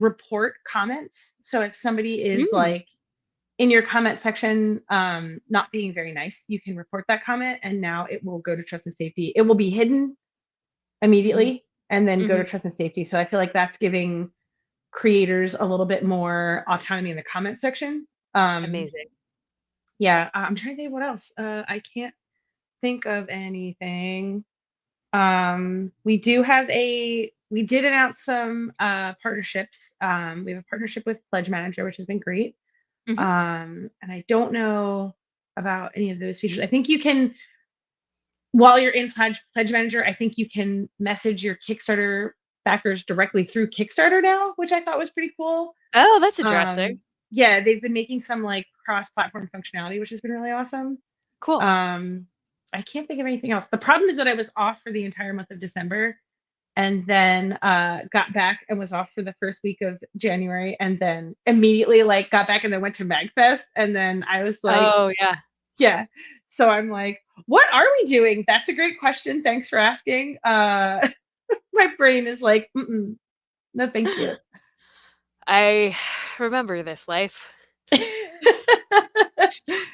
report comments. So if somebody is mm, like in your comment section not being very nice, you can report that comment and now it will go to trust and safety. It will be hidden mhm, immediately and then go to mhm. trust and safety. So I feel like that's giving creators a little bit more autonomy in the comment section. Um, Amazing. yeah, I'm trying to think what else. I can't think of anything. We did announce some partnerships. We have a partnership with Pledge Manager, which has been great. Mhm. And I don't know about any of those features. I think you can, while you're in Pledge Manager, I think you can message your Kickstarter backers directly through Kickstarter now, which I thought was pretty cool. Oh, that's interesting. Um, yeah, they've been making some like cross-platform functionality, which has been really awesome. Cool. Um, I can't think of anything else. The problem is that I was off for the entire month of December and then got back and was off for the first week of January and then immediately like got back and then went to MagFest and then I was like, Oh, yeah. yeah. So I'm like, what are we doing? That's a great question. Thanks for asking. My brain is like, no, thank you. I remember this life.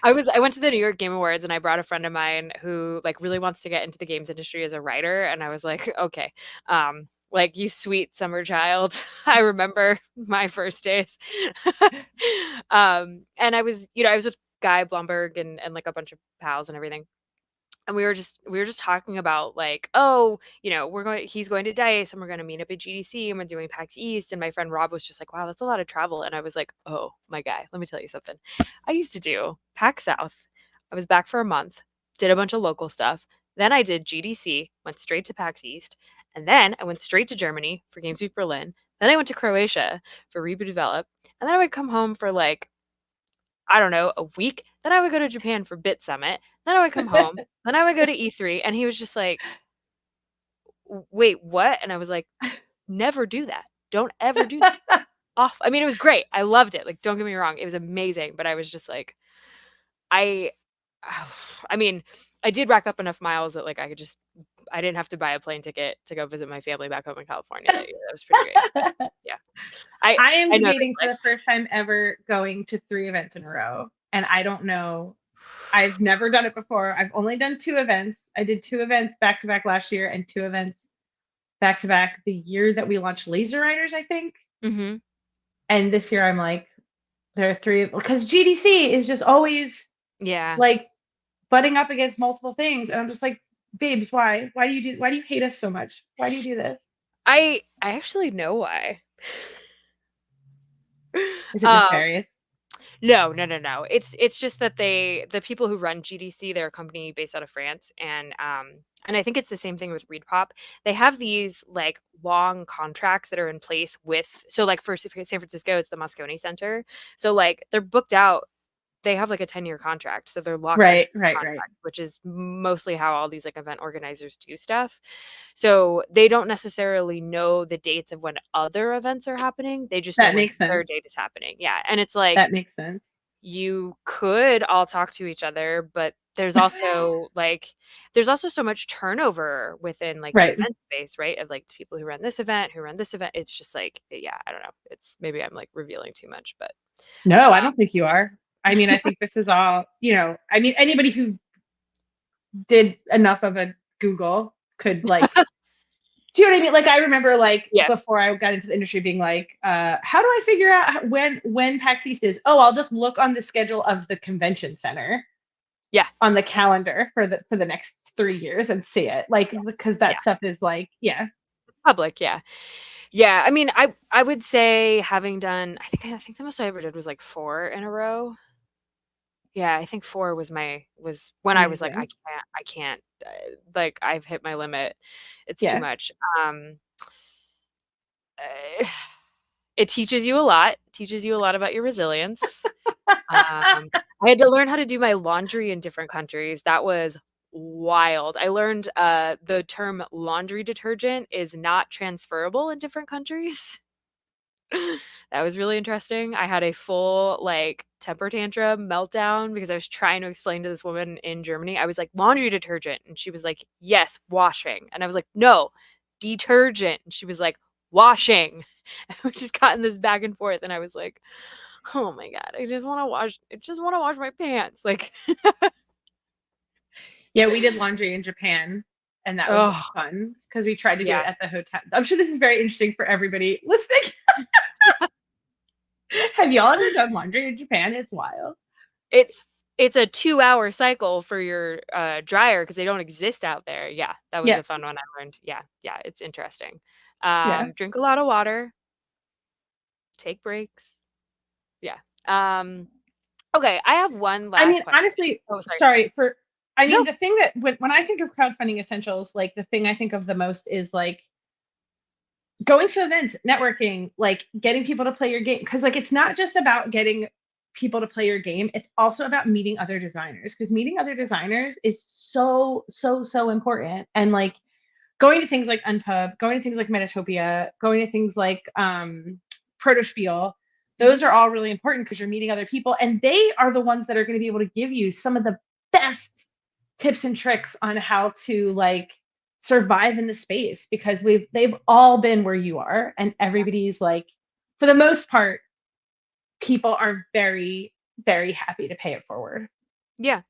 I went to the New York Game Awards and I brought a friend of mine who like really wants to get into the games industry as a writer and I was like, "Okay. Like you sweet summer child." I remember my first days. And I was with Guy Blumberg and like a bunch of pals and everything. And we were just talking about like, oh, he's going to Dice and we're going to meet up at GDC and we're doing PAX East. And my friend Rob was just like, wow, that's a lot of travel. And I was like, oh my guy, let me tell you something. I used to do PAX South. I was back for a month, did a bunch of local stuff. Then I did GDC, went straight to PAX East. And then I went straight to Germany for Games Week Berlin. Then I went to Croatia for Reboot Develop. And then I would come home for like I don't know, a week. Then I would go to Japan for Bit Summit. Then I would come home. Then I would go to E3. And he was just like, Wait, what?" And I was like, "Never do that. Don't ever do that. Off." I mean, it was great. I loved it. Like, don't get me wrong. It was amazing. But I was just like, I, I mean, I did rack up enough miles that like I didn't have to buy a plane ticket to go visit my family back home in California that year. That was pretty great. Yeah. I, I am I know this debating for the life. first time ever going to 3 events in a row. And I don't know. I've never done it before. I've only done 2 events. I did 2 events back to back last year and 2 events back to back the year that we launched Laser Riders, I think. Hmm. And this year I'm like, there are three because GDC is just always Yeah. like butting up against multiple things. And I'm just like, babes, why? Why do you hate us so much? Why do you do this? I actually know why. Is it Um, nefarious? No, no, no, no. It's just that the people who run GDC, they're a company based out of France, and I think it's the same thing with ReadPop. They have these like long contracts that are in place with so like for San Francisco, it's the Moscone Center. So like they're booked out. They have like a 10-year contract, so they're locked in Right, right, right. contract, which is mostly how all these like event organizers do stuff. So they don't necessarily know the dates of when other events are happening. They just know That when makes their sense. date is happening. Yeah, and it's like That makes sense. you could all talk to each other, but there's also so much turnover within like the Right. event space, right? Of like the people who run this event, who run this event. It's just like, yeah, I don't know. It's maybe I'm like revealing too much, but No, I uh, don't think you are. I mean, I think this is all, I mean, anybody who did enough of a Google could like, do you know what I mean? Like I remember like yeah, before I got into the industry being like, how do I figure out when PAX East is? Oh, I'll just look on the schedule of the convention center yeah, on the calendar for the next 3 years and see it. Like because that yeah. stuff is like, yeah. Public, yeah. Yeah, I mean, I would say having done I think the most I ever did was, like, 4 in a row. Yeah, I think 4 was when I was like, Amazing. I can't, like, I've hit my limit. It's too Yeah. much." Um, eh, it teaches you a lot about your resilience. I had to learn how to do my laundry in different countries. That was wild. I learned, the term laundry detergent is not transferable in different countries. That was really interesting. I had a full, like, temper tantrum meltdown because I was trying to explain to this woman in Germany. I was like, "Laundry detergent," and she was like, "Yes, washing." And I was like, "No, detergent." And she was like, "Washing." And we just got in this back and forth, and I was like, "Oh my god, I just wanna wash my pants." Like, Yeah, we did laundry in Japan, and that was oh, fun because we tried to do yeah. it at the hotel. I'm sure this is very interesting for everybody listening. Have y'all ever done laundry in Japan? It's wild. It it's a 2-hour cycle for your, dryer because they don't exist out there. Yeah, that was Yeah, a fun one I learned. Yeah, yeah, it's interesting. yeah. Drink a lot of water, take breaks. Yeah. Um, okay, I have one I last mean, question. honestly, Oh, sorry. sorry for. I mean, No. the thing that when I think of crowdfunding essentials, like the thing I think of the most is like going to events, networking, like getting people to play your game. Because like it's not just about getting people to play your game; it's also about meeting other designers. Because meeting other designers is so important. And like going to things like Unpub, going to things like Metatopia, going to things like Protospiel, Mhm. those are all really important because you're meeting other people and they are the ones that are going to be able to give you some of the best tips and tricks on how to like survive in the space because they've all been where you are and everybody's like for the most part people are very happy to pay it forward. Yeah.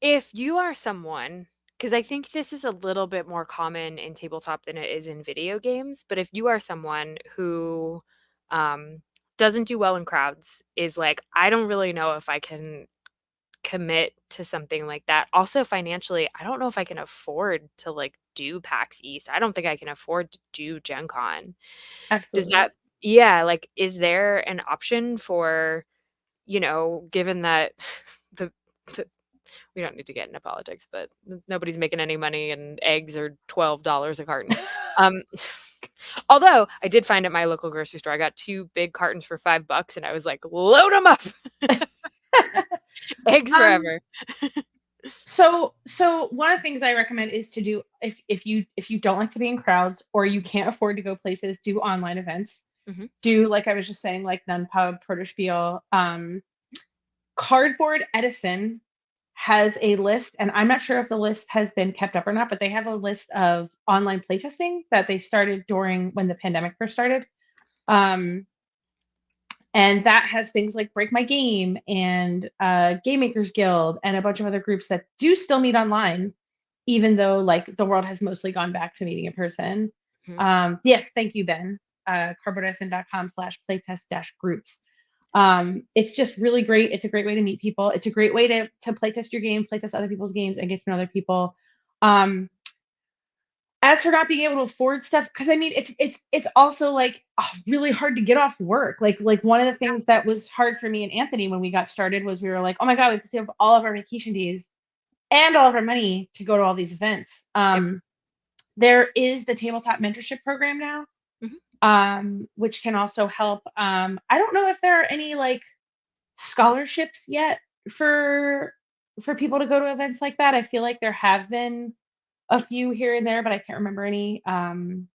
If you are someone, because I think this is a little bit more common in tabletop than it is in video games, but if you are someone who, um, doesn't do well in crowds, is like, "I don't really know if I can commit to something like that." Also, financially, I don't know if I can afford to, like, do PAX East. I don't think I can afford to do Gen Con. Does Absolutely. that Yeah, like, is there an option for, given that the the we don't need to get into politics, but nobody's making any money and eggs are $12 a carton. Um, although I did find at my local grocery store, I got 2 big cartons for $5 and I was like, "Load them up. Eggs um forever." so one of the things I recommend is to do if you don't like to be in crowds or you can't afford to go places, do online events. Mhm. Do like I was just saying, like Nunpub, Protospiel, Cardboard Edison has a list, and I'm not sure if the list has been kept up or not, but they have a list of online playtesting that they started during when the pandemic first started. Um, and that has things like Break My Game and Game Makers Guild and a bunch of other groups that do still meet online, even though like the world has mostly gone back to meeting in person. Mhm. Yes, thank you, Ben. Cardboardedison.com/playtest-groups. It's just really great. It's a great way to meet people. It's a great way to playtest your game, playtest other people's games, and get to know other people. Um, as for not being able to afford stuff, because I mean, it's also like really hard to get off work. Like one of the things that was hard for me and Anthony when we got started was we were like, oh my god, we have to save up all of our vacation days and all of our money to go to all these events. Yep. There is the tabletop mentorship program now, Mhm. which can also help. I don't know if there are any like scholarships yet for for people to go to events like that. I feel like there have been a few here and there, but I can't remember any. Again,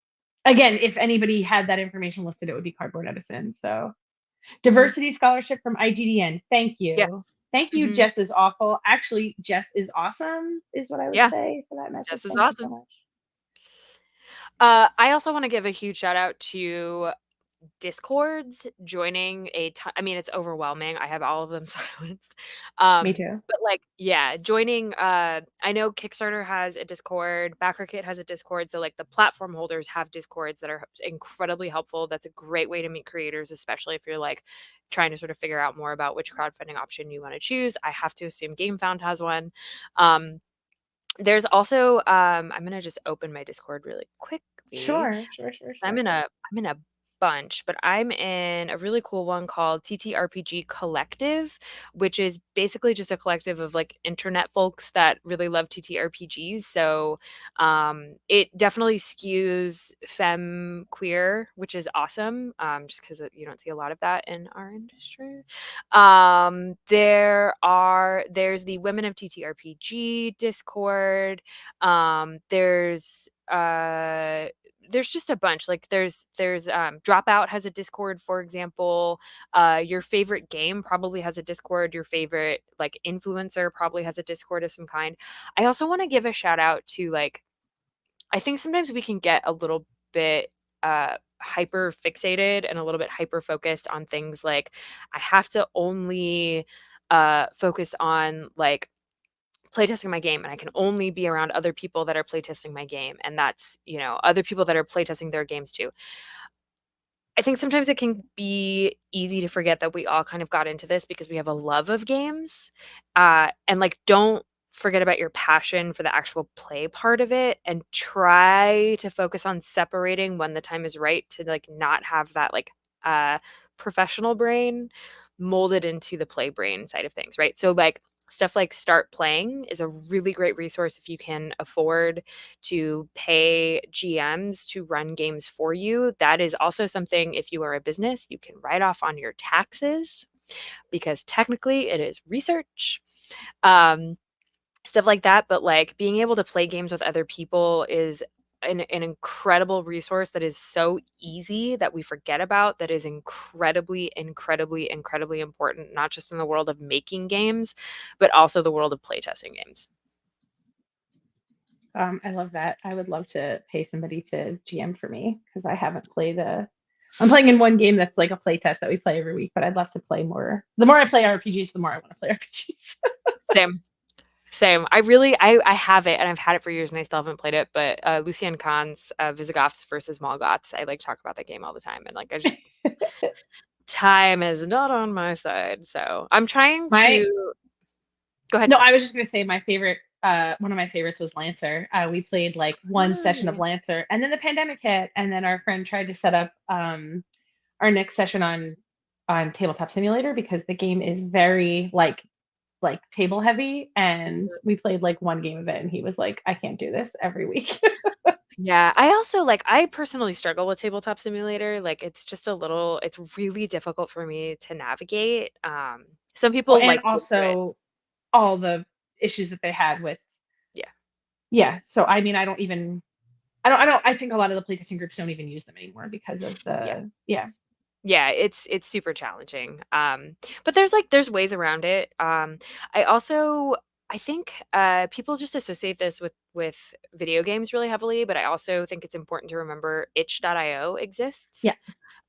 if anybody had that information listed, it would be Cardboard Edison. So, Mhm. Diversity scholarship from IGDN. Thank Yes. you. Thank you, Mhm. Jess is awful. Actually, Jess is awesome is what I would Yeah, say for that message. just as Thank you so awesome. much. I also wanna give a huge shout out to Discords, joining a ton. I mean, it's overwhelming, I have all of them silenced. Me too. But, like, yeah, joining, I know Kickstarter has a Discord, BackerKit has a Discord, so, like, the platform holders have Discords that are incredibly helpful. That's a great way to meet creators, especially if you're, like, trying to sort of figure out more about which crowdfunding option you wanna choose. I have to assume GameFound has one. Um, there's also, I'm gonna just open my Discord really quickly. Sure, sure, sure, I'm sure. in a bunch, but I'm in a really cool one called TTRPG Collective, which is basically just a collective of like internet folks that really love TTRPGs. So it definitely skews femme queer, which is awesome. Just because you don't see a lot of that in our industry. There's the Women of TTRPG Discord. There's just a bunch. Like there's Dropout has a Discord, for example. Your favorite game probably has a Discord. Your favorite like influencer probably has a Discord of some kind. I also want to give a shout out to like I think sometimes we can get a little bit hyper fixated and a little bit hyper focused on things like I have to only focus on like playtesting my game and I can only be around other people that are playtesting my game and that's, other people that are playtesting their games too. I think sometimes it can be easy to forget that we all kind of got into this because we have a love of games. And like don't forget about your passion for the actual play part of it and try to focus on separating when the time is right to like not have that like professional brain molded into the play brain side of things, right? So like stuff like Start Playing is a really great resource if you can afford to pay GMs to run games for you. That is also something, if you are a business, you can write off on your taxes because technically it is research. Um, Stuff like that. But like being able to play games with other people is an incredible resource that is so easy that we forget about, that is incredibly, incredibly, incredibly important, not just in the world of making games, but also the world of playtesting games. I love that. I would love to pay somebody to GM for me because I haven't played a. I'm playing in one game that's like a play test that we play every week, but I'd love to play more. The more I play RPGs, the more I want to play RPGs. Same. Same. I have it and I've had it for years and I still haven't played it, but Lucian Kahn's Visigoths versus Molgoths, I like talk about that game all the time and like I just time is not on my side. So I'm trying My to go ahead. No, I was just gonna say my favorite. One of my favorites was Lancer. We played like one session of Oh, Lancer, and then the pandemic hit, and then our friend tried to set up our next session on Tabletop Simulator because the game is very like table heavy, and we played like one game of it, and he was like, "I can't do this every week." yeah. I also like I personally struggle with Tabletop Simulator. Like it's really difficult for me to navigate. Some Well, people and like to do it. also all the issues that they had with Yeah. yeah. So I mean, I don't. I think a lot of the playtesting groups don't even use them anymore because of Yeah. the yeah. Yeah, it's super challenging. But there's ways around it. I also I think people just associate this with video games really heavily, but I also think it's important to remember itch.io exists Yeah.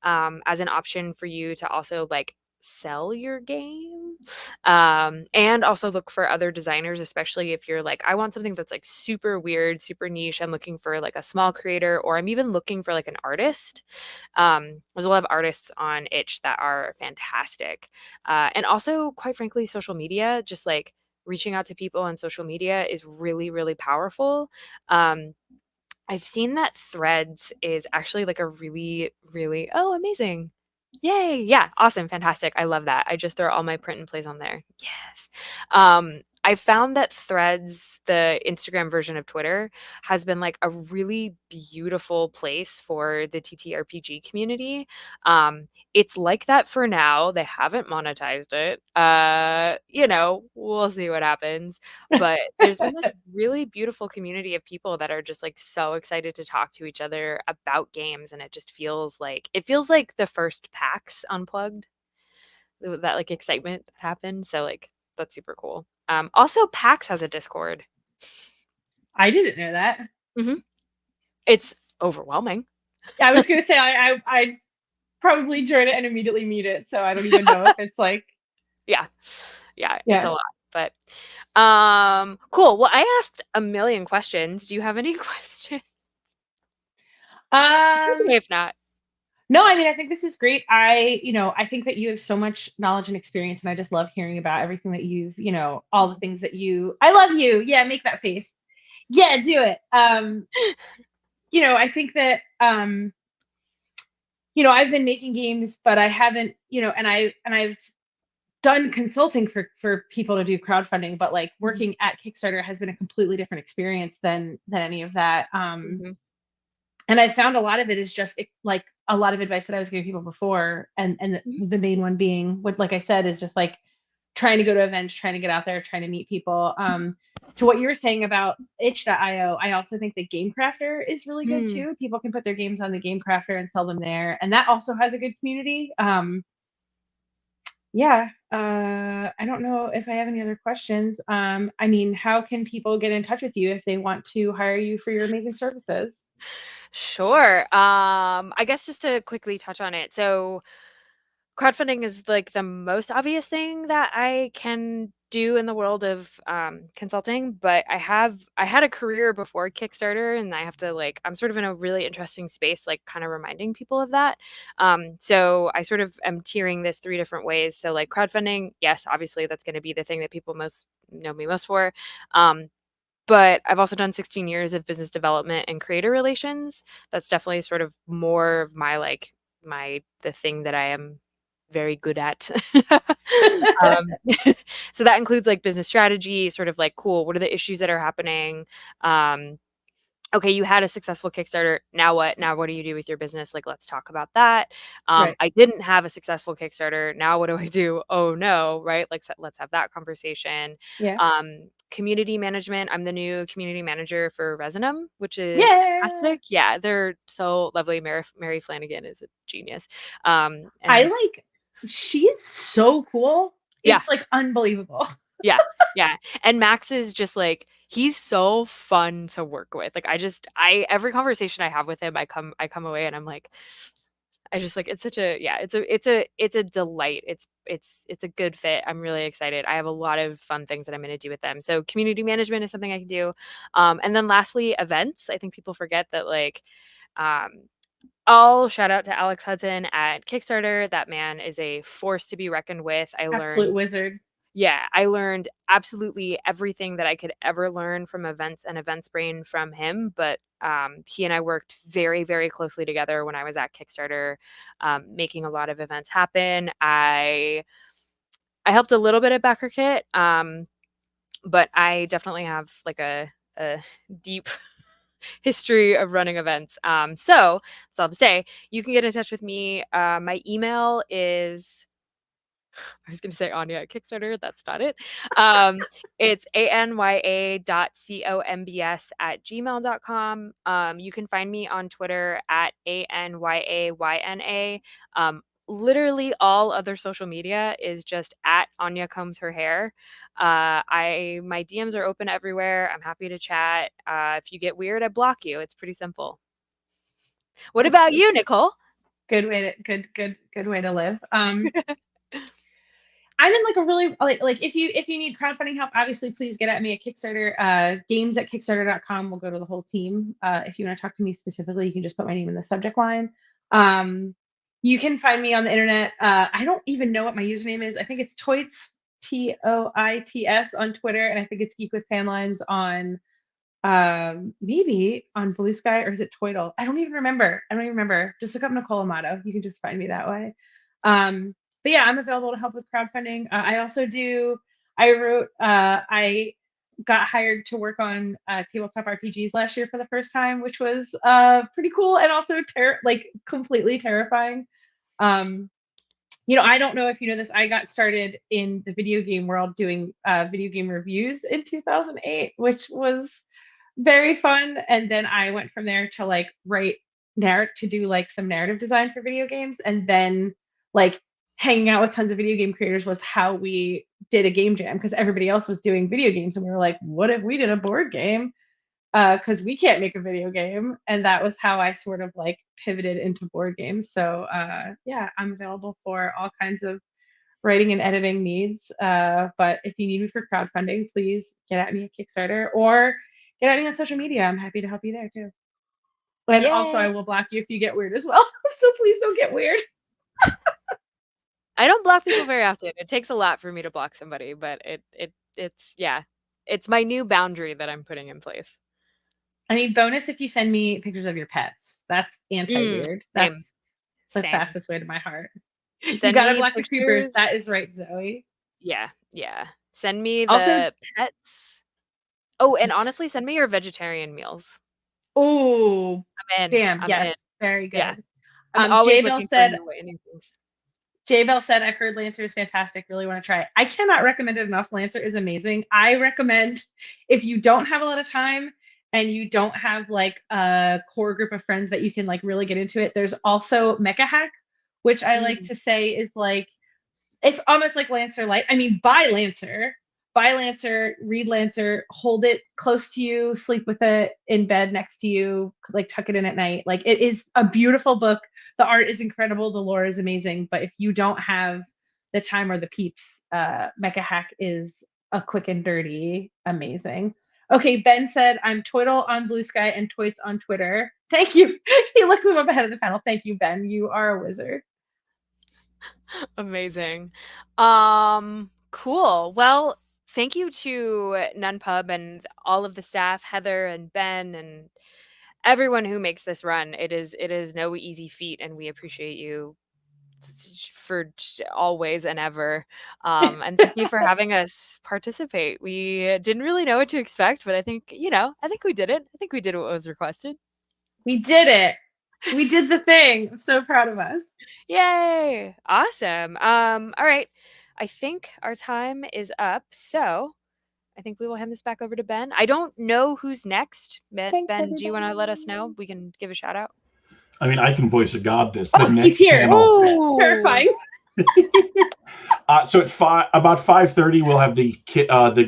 as an option for you to also like sell your game and also look for other designers, especially if you're like I want something that's like super weird, super niche. I'm looking for like a small creator or I'm even looking for like an artist. There's a lot of artists on itch that are fantastic, and also quite frankly social media, just like reaching out to people on social media is really really powerful. um, I've seen that Threads is actually like a really, really oh, amazing. Yay. Yeah, awesome, fantastic. I love that. I just throw all my print and plays on there. Yes. I found that Threads, the Instagram version of Twitter, has been like a really beautiful place for the TTRPG community. It's like that for now. They haven't monetized it. We'll see what happens. But there's been this really beautiful community of people that are just like so excited to talk to each other about games and it feels like the first PAX unplugged. that like excitement that happened. So like that's super cool. Also PAX has a Discord. I didn't know that. hmm It's overwhelming. I was gonna say I probably join it and immediately mute it, so I don't even know if it's like Yeah. Yeah, it's a yeah. lot. But cool. Well, I asked a million questions. Do you have any questions? Um, Okay, if not. no, I mean I think this is great. I think that you have so much knowledge and experience, and I just love hearing about everything that all the things that you. I love you. Yeah, make that face. Yeah, do it. I think that I've been making games, but I haven't, and I've done consulting for people to do crowdfunding, but like Mhm, working at Kickstarter has been a completely different experience than any of that. mhm, And I found a lot of it is just like a lot of advice that I was giving people before, and mhm, the main one being what, like I said, is just like trying to go to events, trying to get out there, trying to meet people. To what you were saying about itch.io, I also think that Game Crafter is really good mm. too. People can put their games on the Game Crafter and sell them there, and that also has a good community. Yeah, I don't know if I have any other questions. I mean, how can people get in touch with you if they want to hire you for your amazing services? Sure. I guess just to quickly touch on it. So crowdfunding is like the most obvious thing that I can do in the world of consulting, but I had a career before Kickstarter, and I have to like I'm sort of in a really interesting space, like kind of reminding people of that. So I sort of am tiering this three different ways. So like crowdfunding, yes, obviously that's going to be the thing that people most know me most for. Um, but I've also done 16 years of business development and creator relations. That's definitely sort of more of my like the thing that I am very good at. um, so that includes like business strategy, sort of like cool, what are the issues that are happening? Um, okay, you had a successful Kickstarter. Now what? Now what do you do with your business? Like, let's talk about that. Right. I didn't have a successful Kickstarter. Now what do I do? Oh no, right? Like, let's have that conversation. Yeah. Community management. I'm the new community manager for Resonum, which is Yeah. fantastic. Yeah, they're so lovely. Mary Flanagan is a genius. I And like she's so cool. yeah, It's like unbelievable. yeah, yeah. And Max is just like he's so fun to work with. Like I every conversation I have with him, I come away and I'm like I just like it's such a yeah, it's a delight. It's a good fit. I'm really excited. I have a lot of fun things that I'm going to do with them. So community management is something I can do. And then lastly, events. I think people forget that like um all shout out to Alex Hudson at Kickstarter. That man is a force to be reckoned with. Absolute wizard. Yeah, I learned absolutely everything that I could ever learn from events and Events Brain from him. But he and I worked very, very closely together when I was at Kickstarter, making a lot of events happen. I helped a little bit at BackerKit, but I definitely have like a deep history of running events. So that's all to say. You can get in touch with me. My email is I was gonna say Anya at Kickstarter, that's not it. Um, it's anya.combs@gmail.com. You can find me on Twitter at ANYAYNA. Literally all other social media is just at Anya Combs Her Hair. I my DMs are open everywhere. I'm happy to chat. If you get weird, I block you. It's pretty simple. What about you, Nicole? Good way to live. I'm in like a really like if you need crowdfunding help, obviously please get at me at Kickstarter. Games at kickstarter.com will go to the whole team. If you want to talk to me specifically, you can just put my name in the subject line. Um, you can find me on the internet. I don't even know what my username is. I think it's Toits, Toits on Twitter, and I think it's Geek with Fanlines on maybe on Blue Sky, or is it Toidle? I don't even remember. Just look up Nicole Amato. You can just find me that way. But yeah, I'm available to help with crowdfunding. I got hired to work on tabletop RPGs last year for the first time, which was pretty cool and also like completely terrifying. Um, I don't know if you know this. I got started in the video game world doing video game reviews in 2008, which was very fun. And then I went from there to like write narrative to do like some narrative design for video games, and then like hanging out with tons of video game creators was how we did a game jam, because everybody else was doing video games, and we were like, what if we did a board game? Because we can't make a video game. And that was how I sort of like pivoted into board games. So yeah, I'm available for all kinds of writing and editing needs. But if you need me for crowdfunding, please get at me at Kickstarter or get at me on social media. I'm happy to help you there too. And also, I Yay! will block you if you get weird as well. So please don't get weird. I don't block people very often. It takes a lot for me to block somebody, but it's yeah. It's my new boundary that I'm putting in place. I mean, bonus if you send me pictures of your pets. That's anti-weird. Same, That's the same. fastest way to my heart. You Send gotta me block the creepers. pictures. That is right, Zoe. Yeah, yeah. Send me Also, the pets. Oh, and honestly, send me your vegetarian meals. oh, I'm in. damn, I'm yes, in. very Yeah. good. I'm always J-Bell looking for said, new things. I've heard Lancer is fantastic. Really want to try it. I cannot recommend it enough. Lancer is amazing. I recommend, if you don't have a lot of time and you don't have like a core group of friends that you can like really get into it, there's also Mecha Hack, which I like Mm. to say is like, it's almost like Lancer Light. I mean, buy Lancer, read Lancer, hold it close to you, sleep with it in bed next to you, like tuck it in at night. Like, it is a beautiful book. The art is incredible, the lore is amazing. But if you don't have the time or the peeps, Mecha Hack is a quick and dirty, amazing. Okay, Ben said, I'm Toidle on Blue Sky and Toits on Twitter. Thank you. He looked them up ahead of the panel. Thank you, Ben. You are a wizard. Amazing. Cool. Well, thank you to NunPub and all of the staff, Heather and Ben and everyone who makes this run. It is no easy feat, and we appreciate you for always and ever. And thank you for having us participate. We didn't really know what to expect, but I think we did it. I think we did what was requested. We did it. We did the thing. I'm so proud of us. Yay! Awesome. All right. I think our time is up. So I think we will hand this back over to Ben. I don't know who's next. Thanks, Ben, do you want to let us everybody. know? We can give a shout out. I mean, I can voice a god this. The Oh, he's next here. panel. That's terrifying. So at about 5:30, we'll have the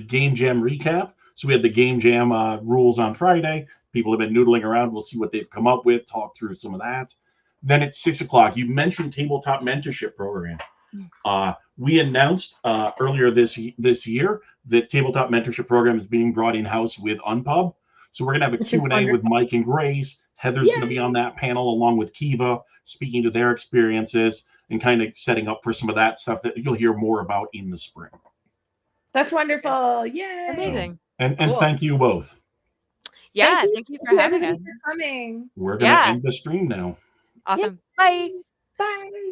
game jam recap. So we had the game jam rules on Friday. People have been noodling around. We'll see what they've come up with. Talk through some of that. Then at 6 o'clock, you mentioned tabletop mentorship program. We announced earlier this year that tabletop mentorship program is being brought in house with Unpub. So we're gonna have a Q&A with Mike and Grace. Heather's going to be on that panel along with Kiva, speaking to their experiences and kind of setting up for some of that stuff that you'll hear more about in the spring. That's wonderful. Yay. Amazing. So, and thank you both. Yeah, thank you for having us. For coming. We're going to end the stream now. Awesome. Yay. Bye. Bye.